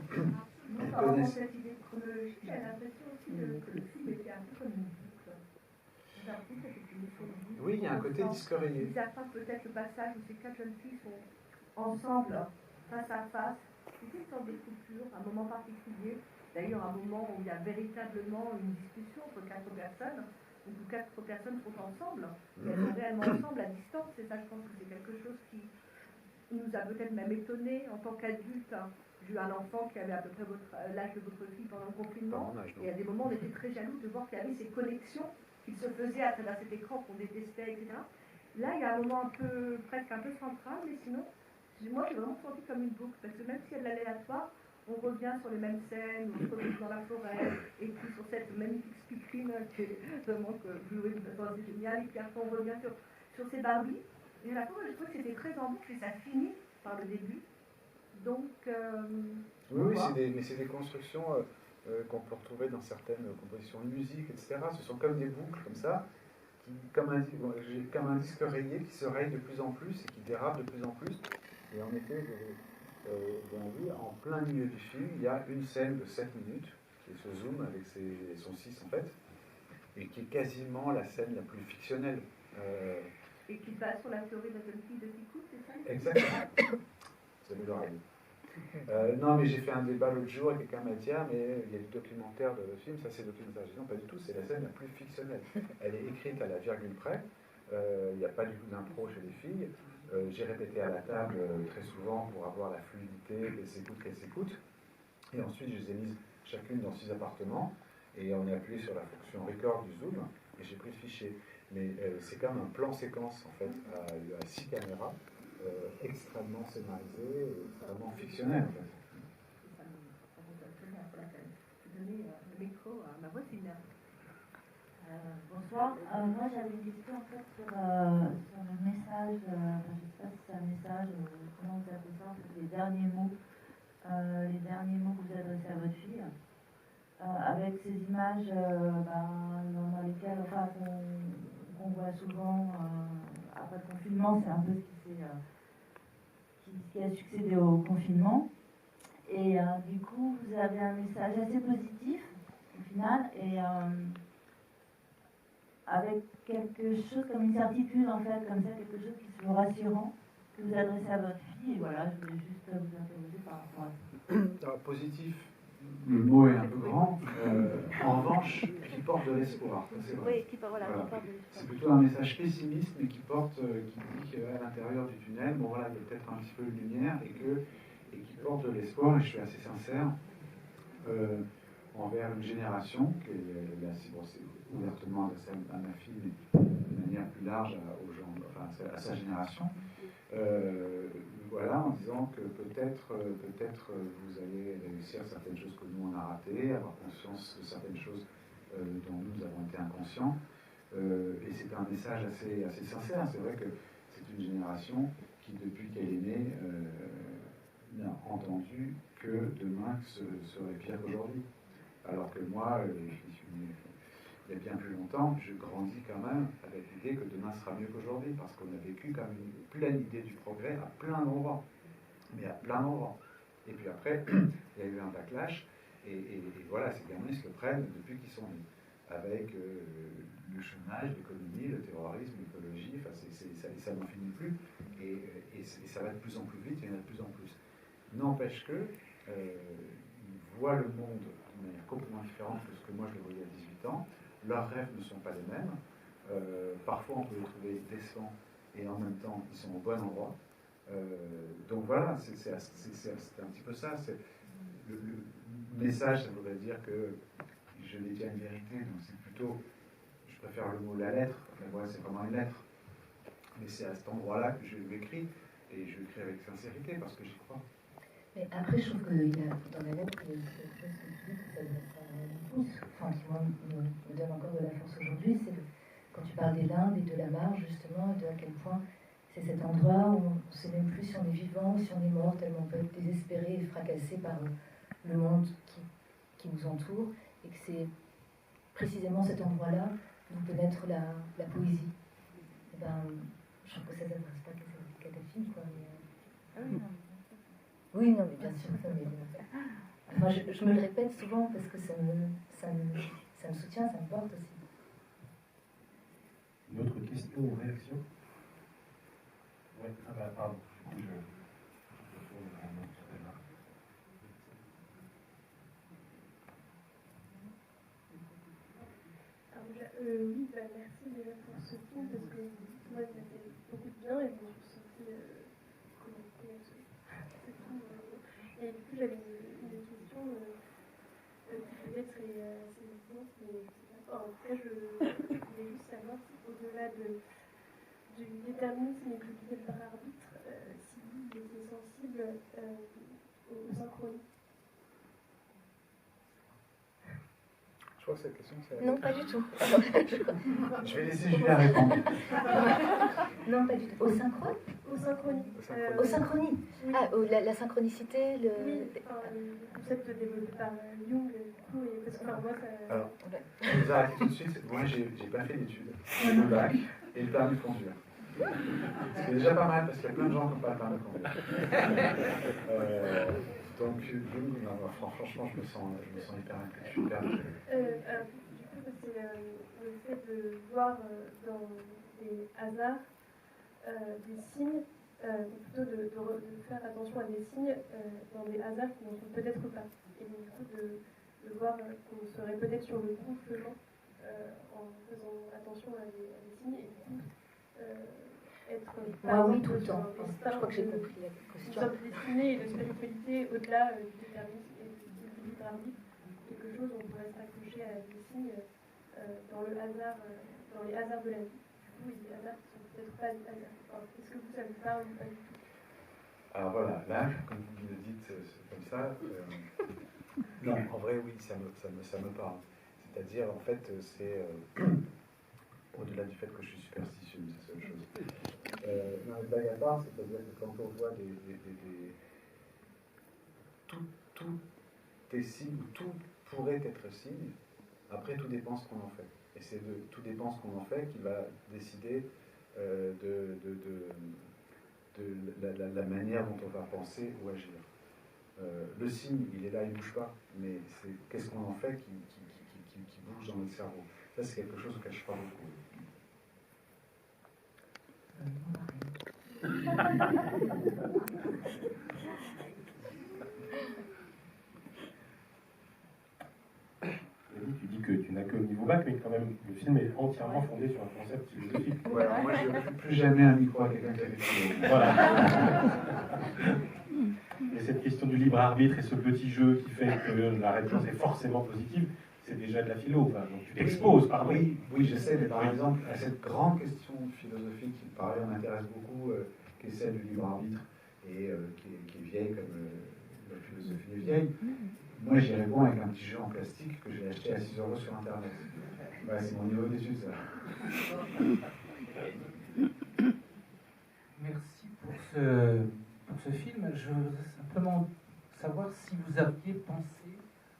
Par rapport à cette idée chronologique, j'ai l'impression aussi que le film était un peu comme une boucle. J'ai l'impression que c'était une boucle. Oui, il y a un côté disque rayé. Ils attrapent peut-être le passage où ces 4 jeunes filles sont ensemble, face à face. C'est une sorte de coupure, un moment particulier. D'ailleurs, un moment où il y a véritablement une discussion entre 4 personnes, où 4 personnes sont ensemble, et elles sont réellement ensemble à distance. Et ça, je pense que c'est quelque chose qui nous a peut-être même étonnés en tant qu'adultes. J'ai eu un enfant qui avait à peu près l'âge de votre fille pendant le confinement, et à des moments, on était très jaloux de voir qu'il y avait ces connexions qui se faisaient à travers cet écran qu'on détestait, etc. Là, il y a un moment presque un peu central, mais sinon, moi, j'ai vraiment senti comme une boucle, parce que même si elle est aléatoire, on revient sur les mêmes scènes, on se retrouve dans la forêt, et puis sur cette magnifique speakerine qui est vraiment c'est génial, et puis après on revient sur ces Barbies. Et à la fois, je trouve que c'était très en boucle, et ça finit par le début. Donc, oui, mais c'est des constructions qu'on peut retrouver dans certaines compositions de musique, etc. Ce sont comme des boucles comme ça, comme un disque rayé qui se raye de plus en plus et qui dérape de plus en plus. Et en effet, bien vu, en plein milieu du film, il y a une scène de 7 minutes, qui est ce zoom avec son 6 en fait, et qui est quasiment la scène la plus fictionnelle. Et qui base sur la théorie de la jeune fille de Kikou, c'est ça? Exactement. Vous avez l'oreille. Non, mais j'ai fait un débat l'autre jour et quelqu'un m'a dit ah, mais il y a du documentaire de le film, ça c'est documentaire. J'ai dit non, pas du tout, c'est la scène la plus fictionnelle. Elle est écrite à la virgule près, il n'y a pas du tout d'impro chez les filles. J'ai répété à la table très souvent pour avoir la fluidité, qu'elles s'écoutent. Et ensuite, je les ai mises chacune dans 6 appartements et on a appuyé sur la fonction record du zoom et j'ai pris le fichier. Mais c'est comme un plan séquence en fait à 6 caméras. Extrêmement scénarisé, extrêmement fictionnel en fait. ma voisine. Bonsoir. Moi, j'avais une question en fait sur le message, je ne sais pas si c'est un message, comment vous appelez ça, en fait, les derniers mots que vous adressez à votre fille, avec ces images dans lesquelles, enfin, qu'on voit souvent après le confinement, c'est un peu ce qui a succédé au confinement. Et du coup, vous avez un message assez positif, au final, et avec quelque chose comme une certitude, en fait, comme ça, quelque chose qui se veut rassurant, que vous adressez à votre fille. Et voilà, je voulais juste vous interroger par rapport à ça. Alors, positif, le mot est un peu grand. En revanche, qui porte de l'espoir. C'est vrai. Oui, qui porte de l'espoir. C'est plutôt un message pessimiste, mais qui dit qu'à l'intérieur du tunnel, bon voilà, il y a peut-être un petit peu de lumière et qui porte de l'espoir. Et je suis assez sincère envers une génération qui est là, c'est ouvertement à ma fille, mais de manière plus large aux gens, enfin à sa génération. Voilà, en disant que peut-être vous allez réussir certaines choses que nous on a ratées, avoir conscience de certaines choses dont nous avons été inconscients. Et c'est un message assez sincère. C'est vrai que c'est une génération qui, depuis qu'elle est née, n'a entendu que demain serait pire qu'aujourd'hui. Alors que moi, je suis né il y a bien plus longtemps, je grandis quand même avec l'idée que demain sera mieux qu'aujourd'hui, parce qu'on a vécu quand même une pleine idée du progrès à plein d'endroits. Mais à plein d'endroits. Et puis après, il y a eu un backlash, et voilà, ces gamins se le prennent depuis qu'ils sont nés. Avec le chômage, l'économie, le terrorisme, l'écologie, enfin, ça n'en finit plus. Et ça va de plus en plus vite, il y en a de plus en plus. N'empêche que ils voient le monde de manière complètement différente que ce que moi je le voyais à 18 ans. Leurs rêves ne sont pas les mêmes. Parfois on peut les trouver décents et en même temps ils sont au bon endroit. Donc voilà, c'est un petit peu ça. Le message, ça voudrait dire que je l'ai dit à une vérité, donc c'est plutôt, je préfère le mot la lettre, enfin voilà, c'est vraiment une lettre. Mais c'est à cet endroit-là que je l'écris, et je l'écris avec sincérité parce que j'y crois. Mais après, je trouve qu'il y a dans la lettre quelque chose que tu dis que ça pousse, enfin qui me donne encore de la force aujourd'hui, c'est quand tu parles des limbes et de la marge justement, et de à quel point c'est cet endroit où on ne sait même plus si on est vivant, si on est mort, tellement on peut être désespéré et fracassé par le monde qui nous entoure, et que c'est précisément cet endroit-là où peut naître la poésie. Et ben, je trouve que ça ne s'adresse pas qu'à ta fille, quoi. Mais, Ah oui, non. oui, non, mais bien sûr. Enfin, je me le répète souvent parce que ça me soutient, ça me porte aussi. Une autre question ou réaction? Oui, pardon. Oui, merci déjà pour ce film parce que moi il m'a fait beaucoup de bien et je me suis sentie connectée à ce film. Et du coup j'avais une question qui peut-être est assez évidente, mais je sais pas. En tout cas, je voulais juste savoir si au-delà du déterminisme et du libre arbitre, si vous étiez sensible aux synchronies. Je crois que cette question, c'est... Non, pas du tout. Je vais laisser Julien répondre. Non, pas du tout. Aux synchronies. Aux synchronies. Aux synchronies. Oui. Ah, la synchronicité, le... Oui, enfin, le concept développé par Jung, du coup, et parce que enfin, moi, ça... Alors, je vous arrête tout de suite. Moi, j'ai pas fait d'études. Le bac et le permis de conduire. Ce qui est déjà pas mal, parce qu'il y a plein de gens qui n'ont pas le permis de conduire. Donc, franchement, je me sens hyper impliqué. Alors, du coup, c'est le fait de voir dans des hasards des signes, plutôt de faire attention à des signes dans des hasards qui n'en sont peut-être pas. Et donc, du coup, de voir qu'on serait peut-être sur le bon chemin en faisant attention à des signes et du coup être... Moi, oui, tout le temps. Je crois que j'ai compris la question. Une sorte de destinée et de spiritualité au-delà du déterminisme et du libre arbitre. Quelque chose où on pourrait se raccrocher à des signes dans le hasard, dans les hasards de la vie. Du coup, il y a des hasards qui sont peut-être pas des hasards. Enfin, est-ce que vous, ça vous parle ou pas du tout? Alors voilà, là, comme vous me le dites comme ça, non, en vrai, oui, ça me parle. C'est-à-dire, en fait, c'est au-delà du fait que je suis superstitieux, c'est la seule chose. Non, mais blague à part, c'est-à-dire que quand on voit tout est signe, tout pourrait être signe, après tout dépend ce qu'on en fait. Et c'est de tout dépend ce qu'on en fait qui va décider de la manière dont on va penser ou agir. Le signe, il est là, il ne bouge pas, mais c'est qu'est-ce qu'on en fait qui bouge dans notre cerveau. Ça, c'est quelque chose auquel je parle beaucoup. Tu dis que tu n'as que le niveau bac, mais quand même, le film est entièrement fondé sur un concept philosophique. Ouais, alors moi, je ne plus jamais un micro à quelqu'un qui a fait. Voilà. Et cette question du libre arbitre et ce petit jeu qui fait que la réponse est forcément positive, c'est déjà de la philo. Enfin, donc tu t'exposes, pardon. Oui, je sais, mais par exemple, à cette grande question philosophique qui, par ailleurs, m'intéresse beaucoup, qui est celle du libre arbitre, et qui est vieille comme la philosophie est vieille, moi j'y réponds avec un petit jeu en plastique que j'ai acheté à 6 € sur Internet. Ouais, c'est mon niveau d'études, ça. Merci pour ce film. Je voudrais simplement savoir si vous aviez pensé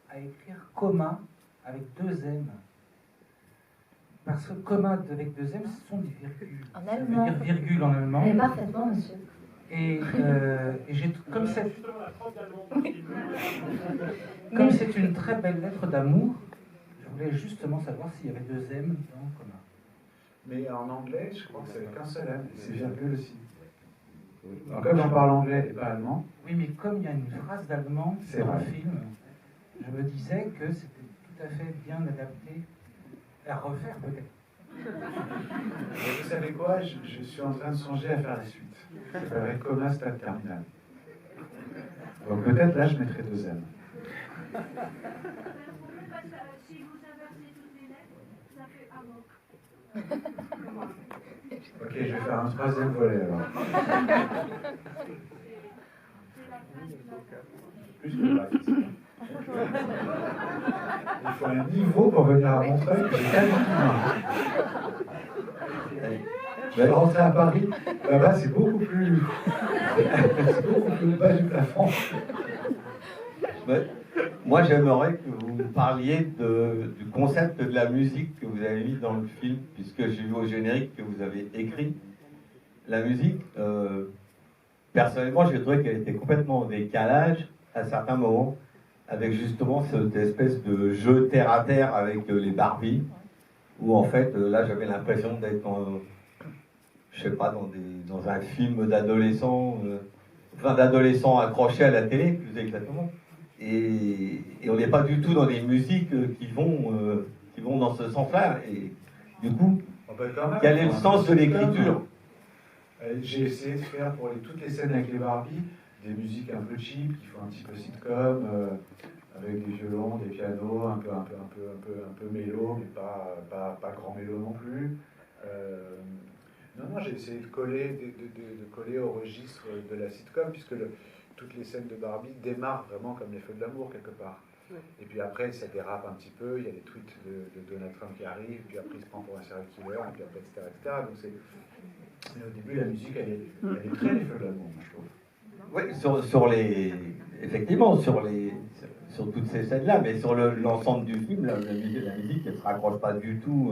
à écrire coma avec 2 M. Parce que coma avec 2 M, ce sont des virgules. En Ça allemand. veut dire virgule en allemand. Mais parfaitement, monsieur. Et comme c'est une très belle lettre d'amour, je voulais justement savoir s'il y avait 2 M dans coma. Mais en anglais, je crois que c'est avec un seul M, et c'est virgule aussi. Comme j'en parle anglais et pas allemand. Oui, mais comme il y a une phrase d'allemand dans le film, je me disais que c'était tout à fait bien adapté à refaire peut-être. Et vous savez quoi, je suis en train de songer à faire la suite. Ça s'appellerait Coma Stade Terminal. Donc peut-être là, je mettrai 2 M. Si vous inversez toutes les lettres, ça fait amok. Ok, je vais faire un 3e volet alors. Plus que le bac. Il faut un niveau pour venir à Montreuil que j'ai pas du tout. Je vais rentrer à Paris, là-bas c'est beaucoup plus bas du plafond. Moi, j'aimerais que vous me parliez du concept de la musique que vous avez mis dans le film, puisque j'ai vu au générique que vous avez écrit. La musique, personnellement, j'ai trouvé qu'elle était complètement en décalage à certains moments, avec justement cette espèce de jeu terre à terre avec les Barbies, où en fait, là, j'avais l'impression d'être je sais pas, dans un film d'adolescent, d'adolescent accroché à la télé, plus exactement. Et on n'est pas du tout dans des musiques qui vont dans ce sens-là. Et du coup, quel est le sens de l'écriture? J'ai essayé de faire pour toutes les scènes avec les Barbies des musiques un peu cheap, qui font un petit peu sitcom, avec des violons, des pianos, un peu mélo, mais pas grand mélo non plus. Non, j'ai essayé de coller au registre de la sitcom, puisque toutes les scènes de Barbie démarrent vraiment comme les feux de l'amour, quelque part. Et puis après, ça dérape un petit peu, il y a les tweets de Donald Trump qui arrivent, puis après, il se prend pour un serial killer, et puis après, etc. Donc mais au début, la musique, elle est très les feux de l'amour, moi, je trouve. Oui, effectivement, sur toutes ces scènes-là, mais sur l'ensemble du film, la musique, elle ne se raccroche pas du tout.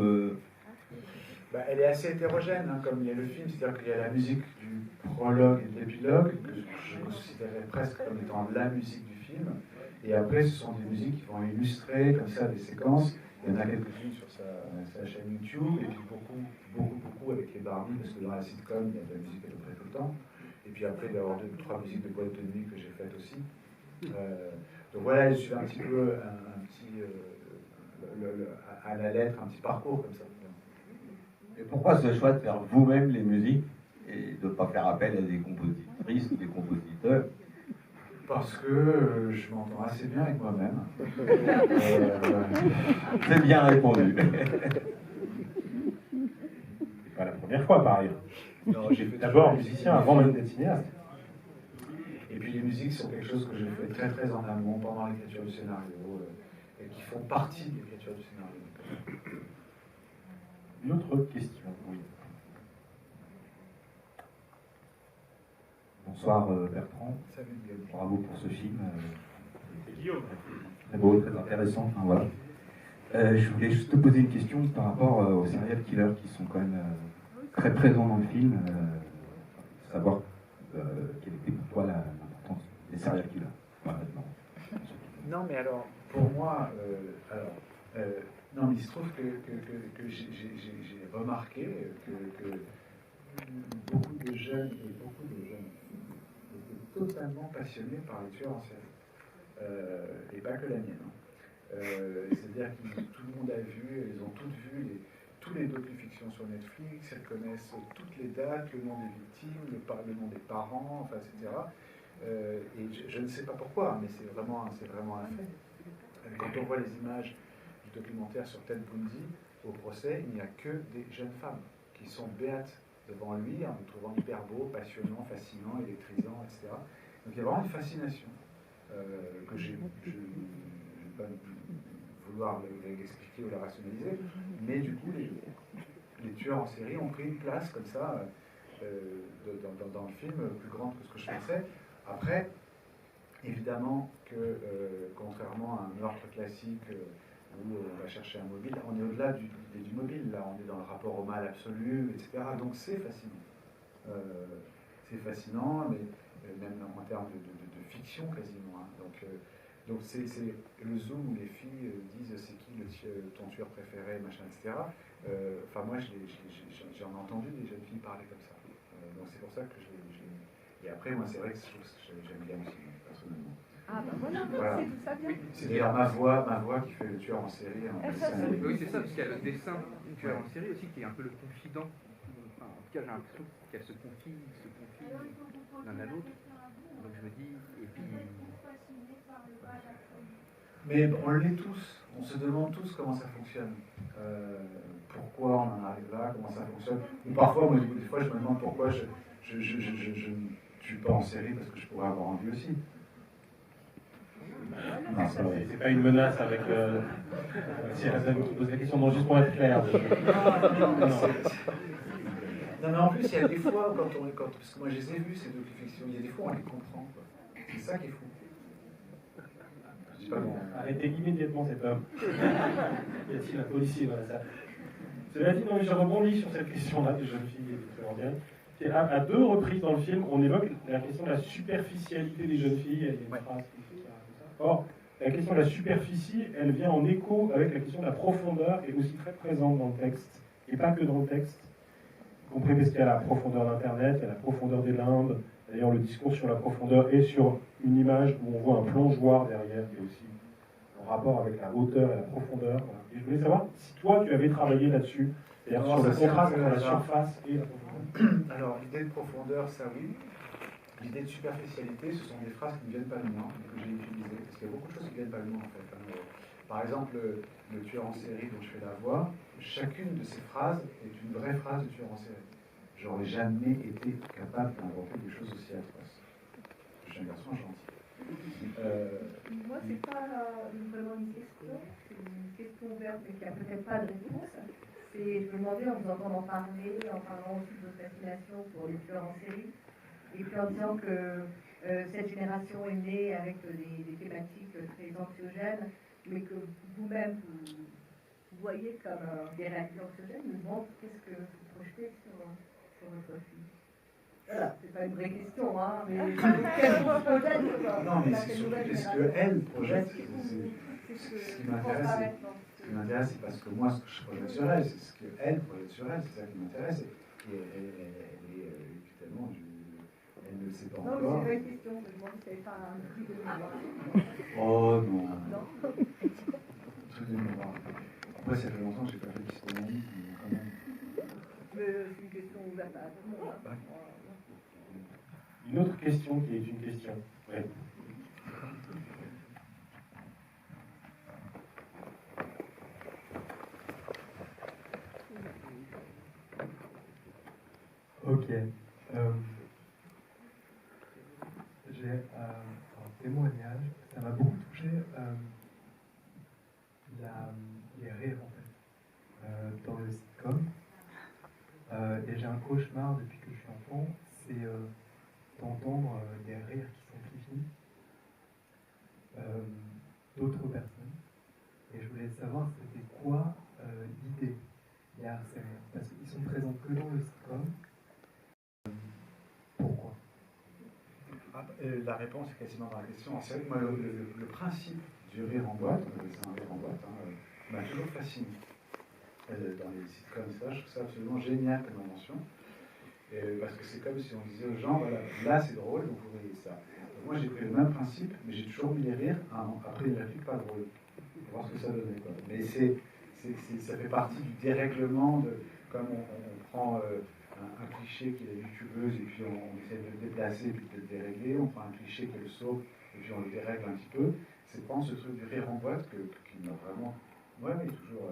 Elle est assez hétérogène, hein, comme il y a le film, c'est-à-dire qu'il y a la musique du prologue et de l'épilogue, que je considérais presque comme étant la musique du film, et après ce sont des musiques qui vont illustrer comme ça des séquences. Il y en a quelques-unes sur sa chaîne YouTube, et puis beaucoup avec les Barbies, parce que dans la sitcom, il y a de la musique à peu près tout le temps. Et puis après, il y a 2 ou 3 musiques de boîte de nuit que j'ai faites aussi. Donc voilà, je suis un petit peu à la lettre, un petit parcours comme ça. Et pourquoi ce choix de faire vous-même les musiques et de ne pas faire appel à des compositrices ou des compositeurs? Parce que je m'entends assez bien avec moi-même. C'est bien répondu. C'est pas la première fois, par ailleurs. J'ai fait d'abord musicien avant même d'être cinéaste. Et puis les musiques sont quelque chose que j'ai fait très très en amont pendant l'écriture du scénario, et qui font partie de l'écriture du scénario. Une autre question, oui. Bonsoir Bertrand. Salut Guillaume. Bravo pour ce film. C'est Guillaume. Très beau, très intéressant. Enfin, voilà. Je voulais juste te poser une question par rapport aux serial killers qui sont quand même très présents dans le film. Savoir quelle était pour toi l'importance des serial killers. Voilà, non, mais alors, pour moi, non, mais il se trouve que j'ai remarqué que beaucoup de jeunes étaient totalement passionnés par les tueurs en série. Et pas que la mienne. C'est-à-dire que tout le monde a vu, elles ont toutes vu tous les docu-fictions sur Netflix, elles connaissent toutes les dates, le nom des victimes, le nom des parents, enfin, etc. Et je ne sais pas pourquoi, mais c'est vraiment un fait. Quand on voit les images du documentaire sur Ted Bundy, au procès, il n'y a que des jeunes femmes qui sont béates devant lui, en le trouvant hyper beau, passionnant, fascinant, électrisant, etc. Donc il y a vraiment une fascination que je ne vais pas vouloir l'expliquer ou la rationaliser, mais du coup, les tueurs en série ont pris une place comme ça dans le film, plus grande que ce que je pensais. Après, évidemment que, contrairement à un meurtre classique où on va chercher un mobile, on est au-delà du mobile, là, on est dans le rapport au mal absolu, etc. Donc c'est fascinant. C'est fascinant, mais même en termes de fiction quasiment. Hein. Donc c'est le zoom où les filles disent c'est qui ton tueur préféré, machin, etc. Enfin moi j'en ai entendu des jeunes filles parler comme ça. Donc c'est pour ça que et après moi c'est vrai que j'aime bien aussi personnellement. Ah ben voilà. C'est tout ça bien. C'est d'ailleurs ma voix qui fait le tueur en série. Oui c'est ça, parce qu'il y a le dessin du tueur en série aussi qui est un peu le confident. Enfin, en tout cas j'ai l'impression qu'elle se confie l'un à l'autre. Donc je me dis, et puis... Mais on l'est tous, on se demande tous comment ça fonctionne. Pourquoi on en arrive là, comment ça fonctionne. Ou parfois, moi, des fois, je me demande pourquoi je ne suis pas en série parce que je pourrais avoir envie aussi. Non, c'est pas une menace avec si Hassan qui pose la question, non, juste pour être clair. Non, mais en plus, il y a des fois, parce que moi, je les ai vus, ces docu-fictions, il y a des fois, on les comprend. C'est ça qui est fou. Arrêtez immédiatement cet homme. Y a-t-il un policier dans la salle? Cela dit, non, mais je rebondis sur cette question-là des jeunes filles et des à deux reprises dans le film, on évoque la question de la superficialité des jeunes filles. Il y a une phrase qui fait ça. Or, la question de la superficie, elle vient en écho avec la question de la profondeur, qui est aussi très présente dans le texte, et pas que dans le texte, y compris parce qu'il y a la profondeur d'Internet, il y a la profondeur des limbes. D'ailleurs, le discours sur la profondeur est sur une image où on voit un plongeoir derrière, qui est aussi en rapport avec la hauteur et la profondeur. Voilà. Et je voulais savoir si toi, tu avais travaillé là-dessus, c'est-à-dire sur le contraste entre la surface et la profondeur. Alors, l'idée de profondeur, ça oui. L'idée de superficialité, ce sont des phrases qui ne viennent pas de moi, que j'ai utilisées, parce qu'il y a beaucoup de choses qui ne viennent pas de moi, en fait. Par exemple, le tueur en série dont je fais la voix, chacune de ces phrases est une vraie phrase de tueur en série. J'aurais jamais été capable d'inventer des choses aussi atroces. Je suis un garçon gentil. Moi, c'est pas vraiment une question, c'est une question ouverte, mais qui n'a peut-être pas de réponse. Je me demandais, en vous entendant parler, en parlant aussi de votre fascination pour les tueurs en série, et puis en disant que cette génération est née avec des thématiques très anxiogènes, mais que vous-même, vous voyez comme des réalités anxiogènes, je me demande qu'est-ce que vous projetez sur votre film. Voilà, c'est pas une vraie question, hein, mais quelle chose projette non, mais c'est surtout ce qu'elle projette. Ce qui m'intéresse, c'est parce que moi, ce que je projette sur elle, c'est ce qu'elle projette sur elle, c'est ça qui m'intéresse. Et elle est tellement... Elle ne le sait pas encore. Non, c'est une question, je me demande si c'est pas un truc de mémoire. Oh non. Un truc de mémoire. Après, ça fait longtemps que je n'ai pas fait d'histoire, mais quand même. C'est une question ouverte à tout le monde. Hein. Une autre question qui est une question. Ouais. Ok. J'ai un témoignage, ça m'a beaucoup touché. les rires en fait dans le sitcom. Et j'ai un cauchemar depuis que je suis enfant, c'est d'entendre des rires qui s'amplifient d'autres personnes. Et je voulais savoir c'était quoi l'idée derrière ces rires. Parce qu'ils sont présents que dans le sitcom. Pourquoi? La réponse est quasiment dans la question. C'est vrai que moi, le principe du rire en boîte, on appelle ça un rire en boîte, m'a toujours fasciné. Dans les sitcoms, ça, je trouve ça absolument génial comme invention. Parce que c'est comme si on disait aux gens, voilà, là c'est drôle, donc vous voyez ça. Donc moi j'ai pris le même principe, mais j'ai toujours mis les rires après une réplique pas drôle. Pour voir ce que ça donnait. Quoi. Mais ça fait partie du dérèglement, comme on prend un cliché qui est la youtubeuse, et puis on essaie de le déplacer, et puis de le dérégler, on prend un cliché qui est le soap, et puis on le dérègle un petit peu. C'est prendre ce truc du rire en boîte qui m'a vraiment, moi, mais toujours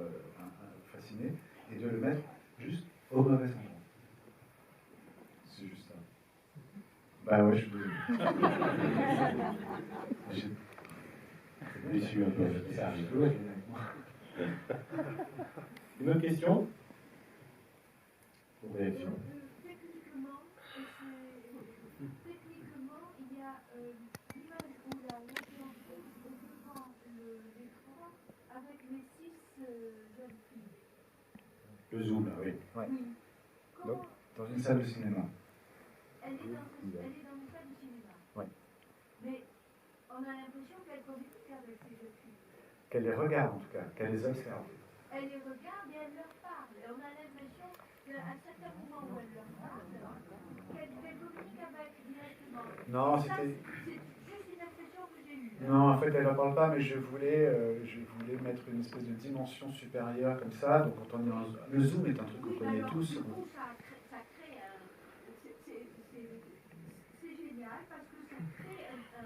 fasciné, et de le mettre juste au mauvais endroit. C'est juste ça. Bah ouais, je suis désolé. Je suis un peu. Une autre question? Pour vérifier. Techniquement, il y a l'image où la région prend l'écran avec les 6 jeunes filles. Le zoom, là, oui. Ouais. Donc, dans une salle de cinéma. Elle est dans une salle de cinéma. Oui. Mais on a l'impression qu'elle communique avec ces jeunes filles. Qu'elle les regarde, en tout cas, qu'elle les observe. Elle les regarde et elle leur parle. Et on a l'impression qu'à certains moments où elle leur parle, qu'elle communique avec directement. Non, c'était. C'est juste une impression que j'ai eue. Non, en fait, elle ne parle pas, mais je voulais mettre une espèce de dimension supérieure comme ça. Donc, quand on est le zoom est un truc qu'on connaît tous. Du coup, ça crée un. C'est génial parce que ça crée un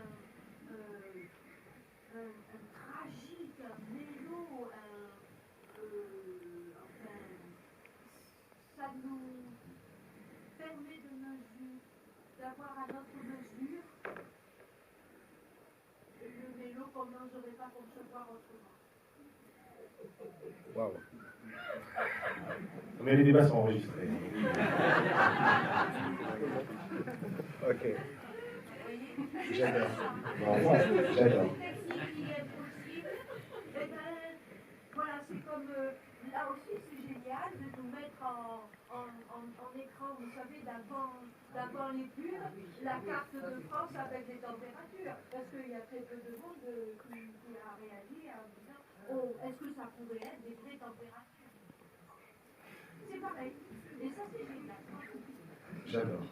tragique, un mélo, enfin, ça nous permet d'avoir à notre mesure le mélo qu'on n'oserait pas concevoir autrement. Waouh. Mais les débats sont enregistrés. Ok. J'adore. J'adore. Voilà, c'est comme là aussi c'est génial de nous mettre en écran, vous savez, d'avant les pubs, la carte de France avec les températures, parce qu'il y a très peu de monde qui a réagi en disant oh, est-ce que ça pourrait être des vraies températures? C'est pareil, et ça c'est génial. J'adore.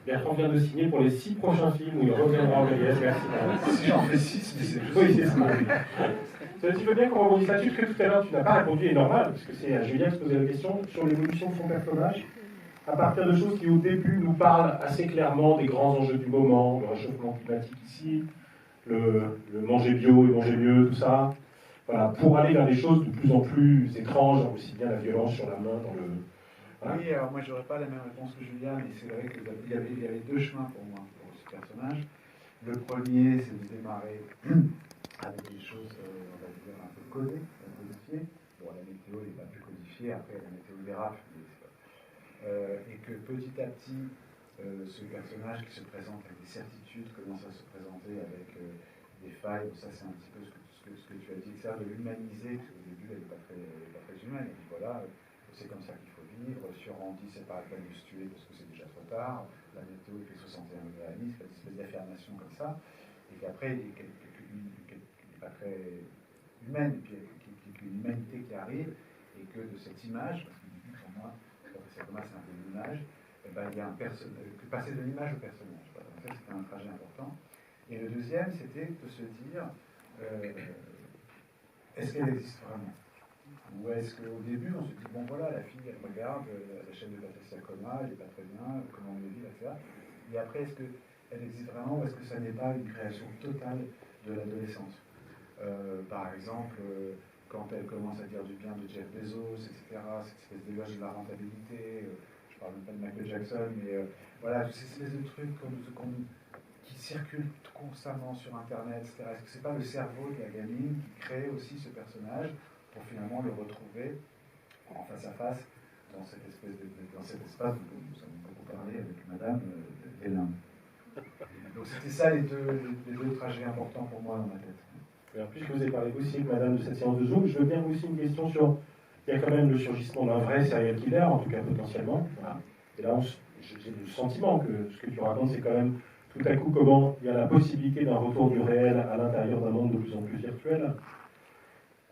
Bertrand vient de signer pour les 6 prochains films où il reviendra en VS. Merci. Si j'en fais 6, mais c'est juste. Oui, c'est ça. Tu veux bien qu'on rebondisse là-dessus, parce que tout à l'heure tu n'as pas répondu, et normal, parce que c'est Julien qui se posait la question sur l'évolution de son personnage, à partir de choses qui au début nous parlent assez clairement des grands enjeux du moment, le réchauffement climatique ici, le manger bio et manger mieux, tout ça. Voilà, pour aller vers des choses de plus en plus étranges, aussi bien la violence sur la main dans le. Voilà. Oui, alors moi j'aurais pas la même réponse que Julien, mais c'est vrai qu'il y avait 2 chemins pour moi, pour ce personnage. Le premier, c'est de démarrer avec des choses, on va dire, un peu codées, codifiées. Bon, la météo n'est pas plus codifiée, après la météo des rafles, et que petit à petit, ce personnage qui se présente avec des certitudes commence à se présenter avec des failles. Bon, ça c'est un petit peu ce que tu as dit, ça de l'humaniser, parce qu'au début elle n'est pas très humaine, et puis voilà, c'est comme ça qu'il faut vivre. Sur Andy, c'est pas la peine de se tuer parce que c'est déjà trop tard. La météo il fait 61 degrés à Nice, il fait des espèces d'affirmations comme ça, et qu'après il n'est pas très humaine, et puis une humanité qui arrive, et que de cette image, parce que pour moi, c'est un peu une image, il y a un personnage, passer de l'image au personnage. Voilà. Donc ça c'était un trajet important. Et le deuxième, c'était de se dire, est-ce qu'elle existe vraiment? Ou est-ce qu'au début, on se dit, bon voilà, la fille, elle regarde la chaîne de Patricia Coma, elle n'est pas très bien, comment on le vit, etc. Et après, est-ce qu'elle existe vraiment ou est-ce que ça n'est pas une création totale de l'adolescence? Par exemple, quand elle commence à dire du bien de Jeff Bezos, etc., cette espèce d'éloge de la rentabilité, je parle même pas de Michael Jackson, mais voilà, toutes ces espèces de trucs qui circule constamment sur Internet, etc. Est-ce que c'est pas le cerveau de la gamine qui crée aussi ce personnage pour finalement le retrouver en face à face dans cette espèce dans cet espace dont nous avons beaucoup parlé avec Madame Hélène. Donc c'était ça les deux trajets importants pour moi dans ma tête. Alors, puisque vous avez parlé aussi avec Madame de cette séance de Zoom, je veux bien aussi une question sur... Il y a quand même le surgissement d'un vrai serial killer, en tout cas potentiellement. Voilà. Et là, j'ai le sentiment que ce que tu racontes, c'est quand même tout à coup comment il y a la possibilité d'un retour du réel à l'intérieur d'un monde de plus en plus virtuel.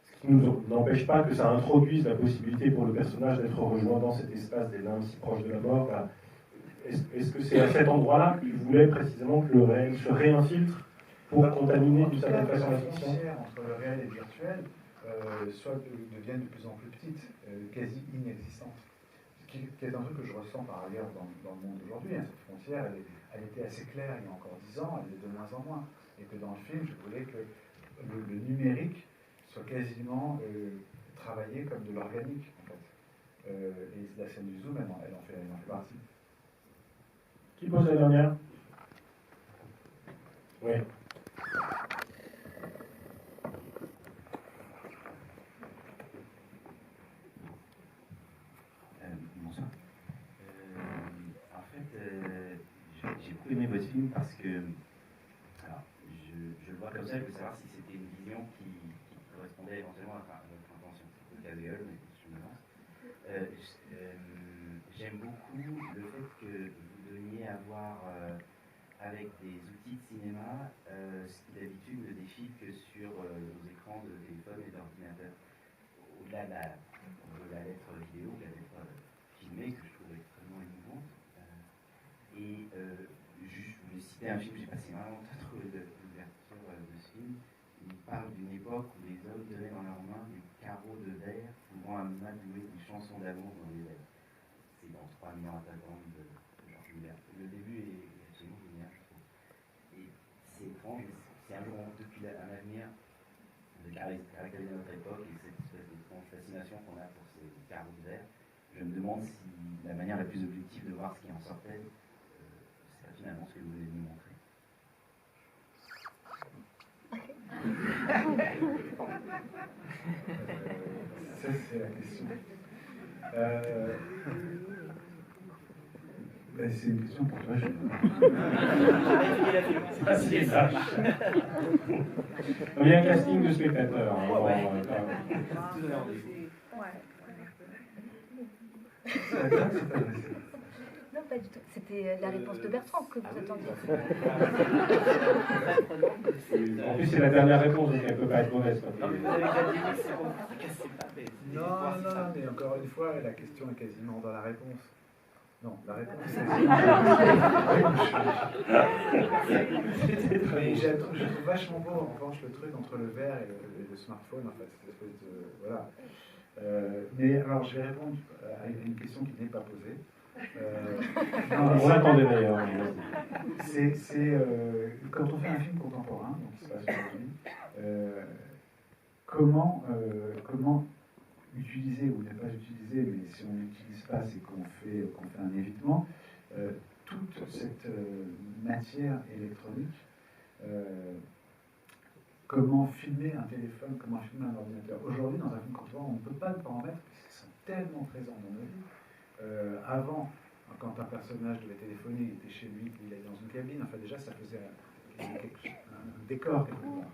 Ce qui nous n'empêche pas que ça introduise la possibilité pour le personnage d'être rejoint dans cet espace des limbes si proche de la mort. Voilà. Est-ce que c'est à cet endroit-là que tu voulais précisément que le réel se réinfiltre pour contaminer d'une certaine façon la fiction? La frontière entre le réel et le virtuel soit deviennent de plus en plus petites, quasi inexistantes. Ce qui est un truc que je ressens par ailleurs dans le monde d'aujourd'hui. Hein. Cette frontière, elle était assez claire il y a encore 10 ans, elle est de moins en moins. Et que dans le film, je voulais que le numérique soit quasiment travaillé comme de l'organique, en fait. Et la scène du Zoom, elle en fait partie. Qui pose la dernière? Oui. Bonsoir. En fait, j'ai beaucoup aimé votre film parce que, alors, je le vois comme ça, je veux savoir si c'était une vision qui correspondait éventuellement à votre intention. C'est le cas de mais je me lance. J'aime beaucoup le fait que vous donniez à voir avec des outils de cinéma ce qui d'habitude ne défile que sur nos écrans de téléphone et d'ordinateur. Au-delà de la lettre vidéo, de la lettre filmée, que je trouve extrêmement émouvante. Juste, je voulais citer un film, j'ai passé vraiment trop d'ouverture de ce film. Il parle d'une époque où les hommes tenaient dans leurs mains des carreaux de verre pouvant amadouer des chansons d'amour dans les verres. C'est dans 3 millions d'attaquants de Georges Miller. Le début est absolument génial, je trouve. Et c'est étrange, c'est un jour depuis un avenir de caractériser notre époque et cette espèce d'étrange fascination qu'on a pour ces carreaux de verre. Je me demande si la manière la plus objective de voir ce qui en sortait, c'est finalement ce que vous voulez nous montrer. Ça, c'est la question. C'est une question pour toi, c'est ça. Il y a un casting de spectateurs. Non, pas du tout. C'était la réponse de Bertrand que vous attendiez. En plus, c'est la dernière réponse, donc elle ne peut pas être mauvaise. Non, mais encore une fois, la question est quasiment dans la réponse. Non, la réponse est... Mais je trouve vachement beau, en revanche, le truc entre le verre et le smartphone, en fait, cette espèce de... Voilà. Mais alors, je vais répondre à une question qui n'est pas posée. On l'attendait d'ailleurs. C'est quand on fait un film contemporain, donc qui se passe aujourd'hui, comment utiliser ou ne pas utiliser, mais si on n'utilise pas, c'est qu'on fait un évitement, toute cette matière électronique, comment filmer un téléphone, comment filmer un ordinateur. Aujourd'hui, dans un film contemporain, on ne peut pas ne pas en mettre, parce qu'ils sont tellement présents dans nos vies. Avant, quand un personnage devait téléphoner, il était chez lui, il allait dans une cabine, enfin déjà, ça faisait un décor quelque part.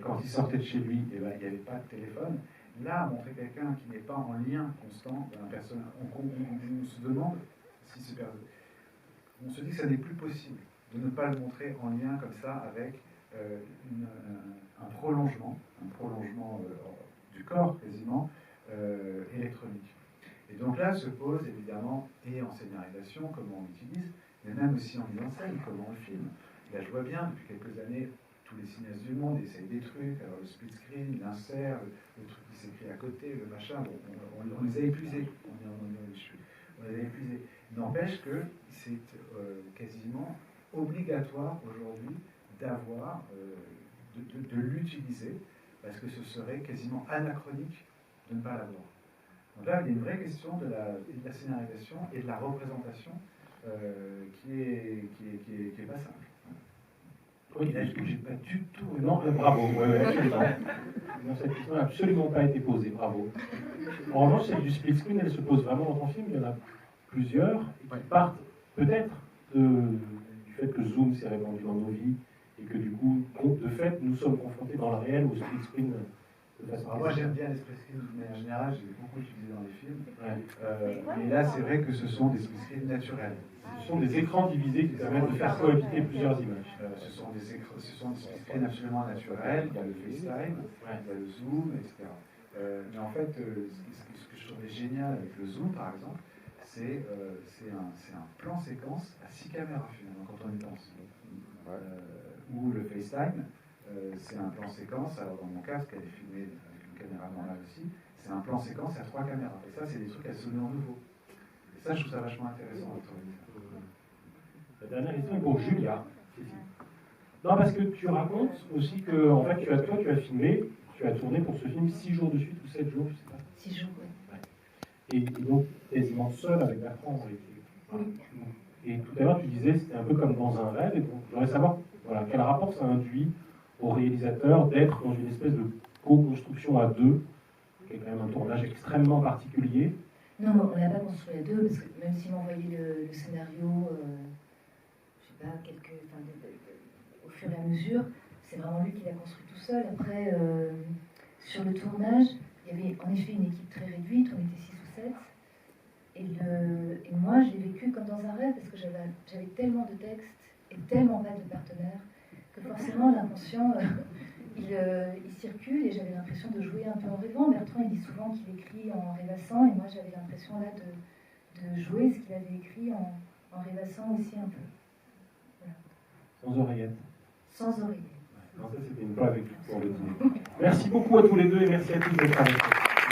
Quand il sortait de chez lui, eh ben, il n'y avait pas de téléphone. Là, montrer quelqu'un qui n'est pas en lien constant, on se demande si ce personnage... On se dit que ça n'est plus possible de ne pas le montrer en lien comme ça avec un prolongement du corps quasiment électronique. Et donc là se pose évidemment, et en scénarisation, comment on l'utilise, mais même aussi en mise en scène, comment on le filme. Là je vois bien, depuis quelques années, tous les cinéastes du monde essayent des trucs, alors le split screen, l'insert, le truc qui s'écrit à côté, le machin, bon, on les a épuisés. On les a épuisés. N'empêche que c'est quasiment obligatoire aujourd'hui d'avoir, de l'utiliser, parce que ce serait quasiment anachronique de ne pas l'avoir. Donc là, il y a une vraie question de la scénarisation et de la représentation qui est pas simple. Oui, là, j'ai pas du tout. Non, bravo. Ouais, absolument. Non, cette question n'a absolument pas été posée. Bravo. En revanche, celle du split screen, elle se pose vraiment dans ton film. Il y en a plusieurs qui partent peut-être du fait que Zoom s'est répandu dans nos vies et que du coup, de fait, nous sommes confrontés dans le réel au split screen. Alors moi j'aime bien les split screens, mais en général je l'ai beaucoup utilisé dans les films. Ouais. Et là c'est vrai que ce sont des split screens naturels. Ce sont des écrans divisés qui permettent de faire cohabiter plusieurs images. Ce sont des split screens absolument naturels. Il y a le FaceTime, il y a le Zoom, etc. Mais en fait, ce que je trouvais génial avec le Zoom par exemple, c'est un plan séquence à 6 caméras finalement quand on y pense. Ou le FaceTime. C'est un plan séquence, alors dans mon cas, parce qu'elle est filmée avec une caméra normale aussi, c'est un plan séquence à 3 caméras. Et ça, c'est des trucs absolument nouveaux. Et ça, je trouve ça vachement intéressant. La dernière question est pour Julia. Non, parce que tu racontes aussi que, en fait, toi, tu as filmé, tu as tourné pour ce film 6 jours de suite ou 7 jours, je sais pas. 6 jours, oui. Ouais. Et donc, quasiment seul avec Bertrand. Et tout à l'heure, tu disais, c'était un peu comme dans un rêve. Et donc, je voudrais savoir quel rapport ça induit au réalisateur d'être dans une espèce de co-construction à deux, qui est quand même un tournage extrêmement particulier. Non, on l'a pas construit à deux, parce que même s'il m'a envoyé le scénario, je sais pas, au fur et à mesure, c'est vraiment lui qui l'a construit tout seul. Après, sur le tournage, il y avait en effet une équipe très réduite, on était 6 ou 7. Et moi, je l'ai vécu comme dans un rêve, parce que j'avais tellement de textes et tellement pas de partenaires, que forcément l'inconscient, il circule, et j'avais l'impression de jouer un peu en rêvant. Bertrand, il dit souvent qu'il écrit en rêvassant, et moi j'avais l'impression là de jouer ce qu'il avait écrit en rêvassant aussi un peu. Voilà. Sans oreillette. Sans oreillette. Non, ça c'était une blague pour le dîner. Merci beaucoup à tous les deux et merci à tous d'être avec nous.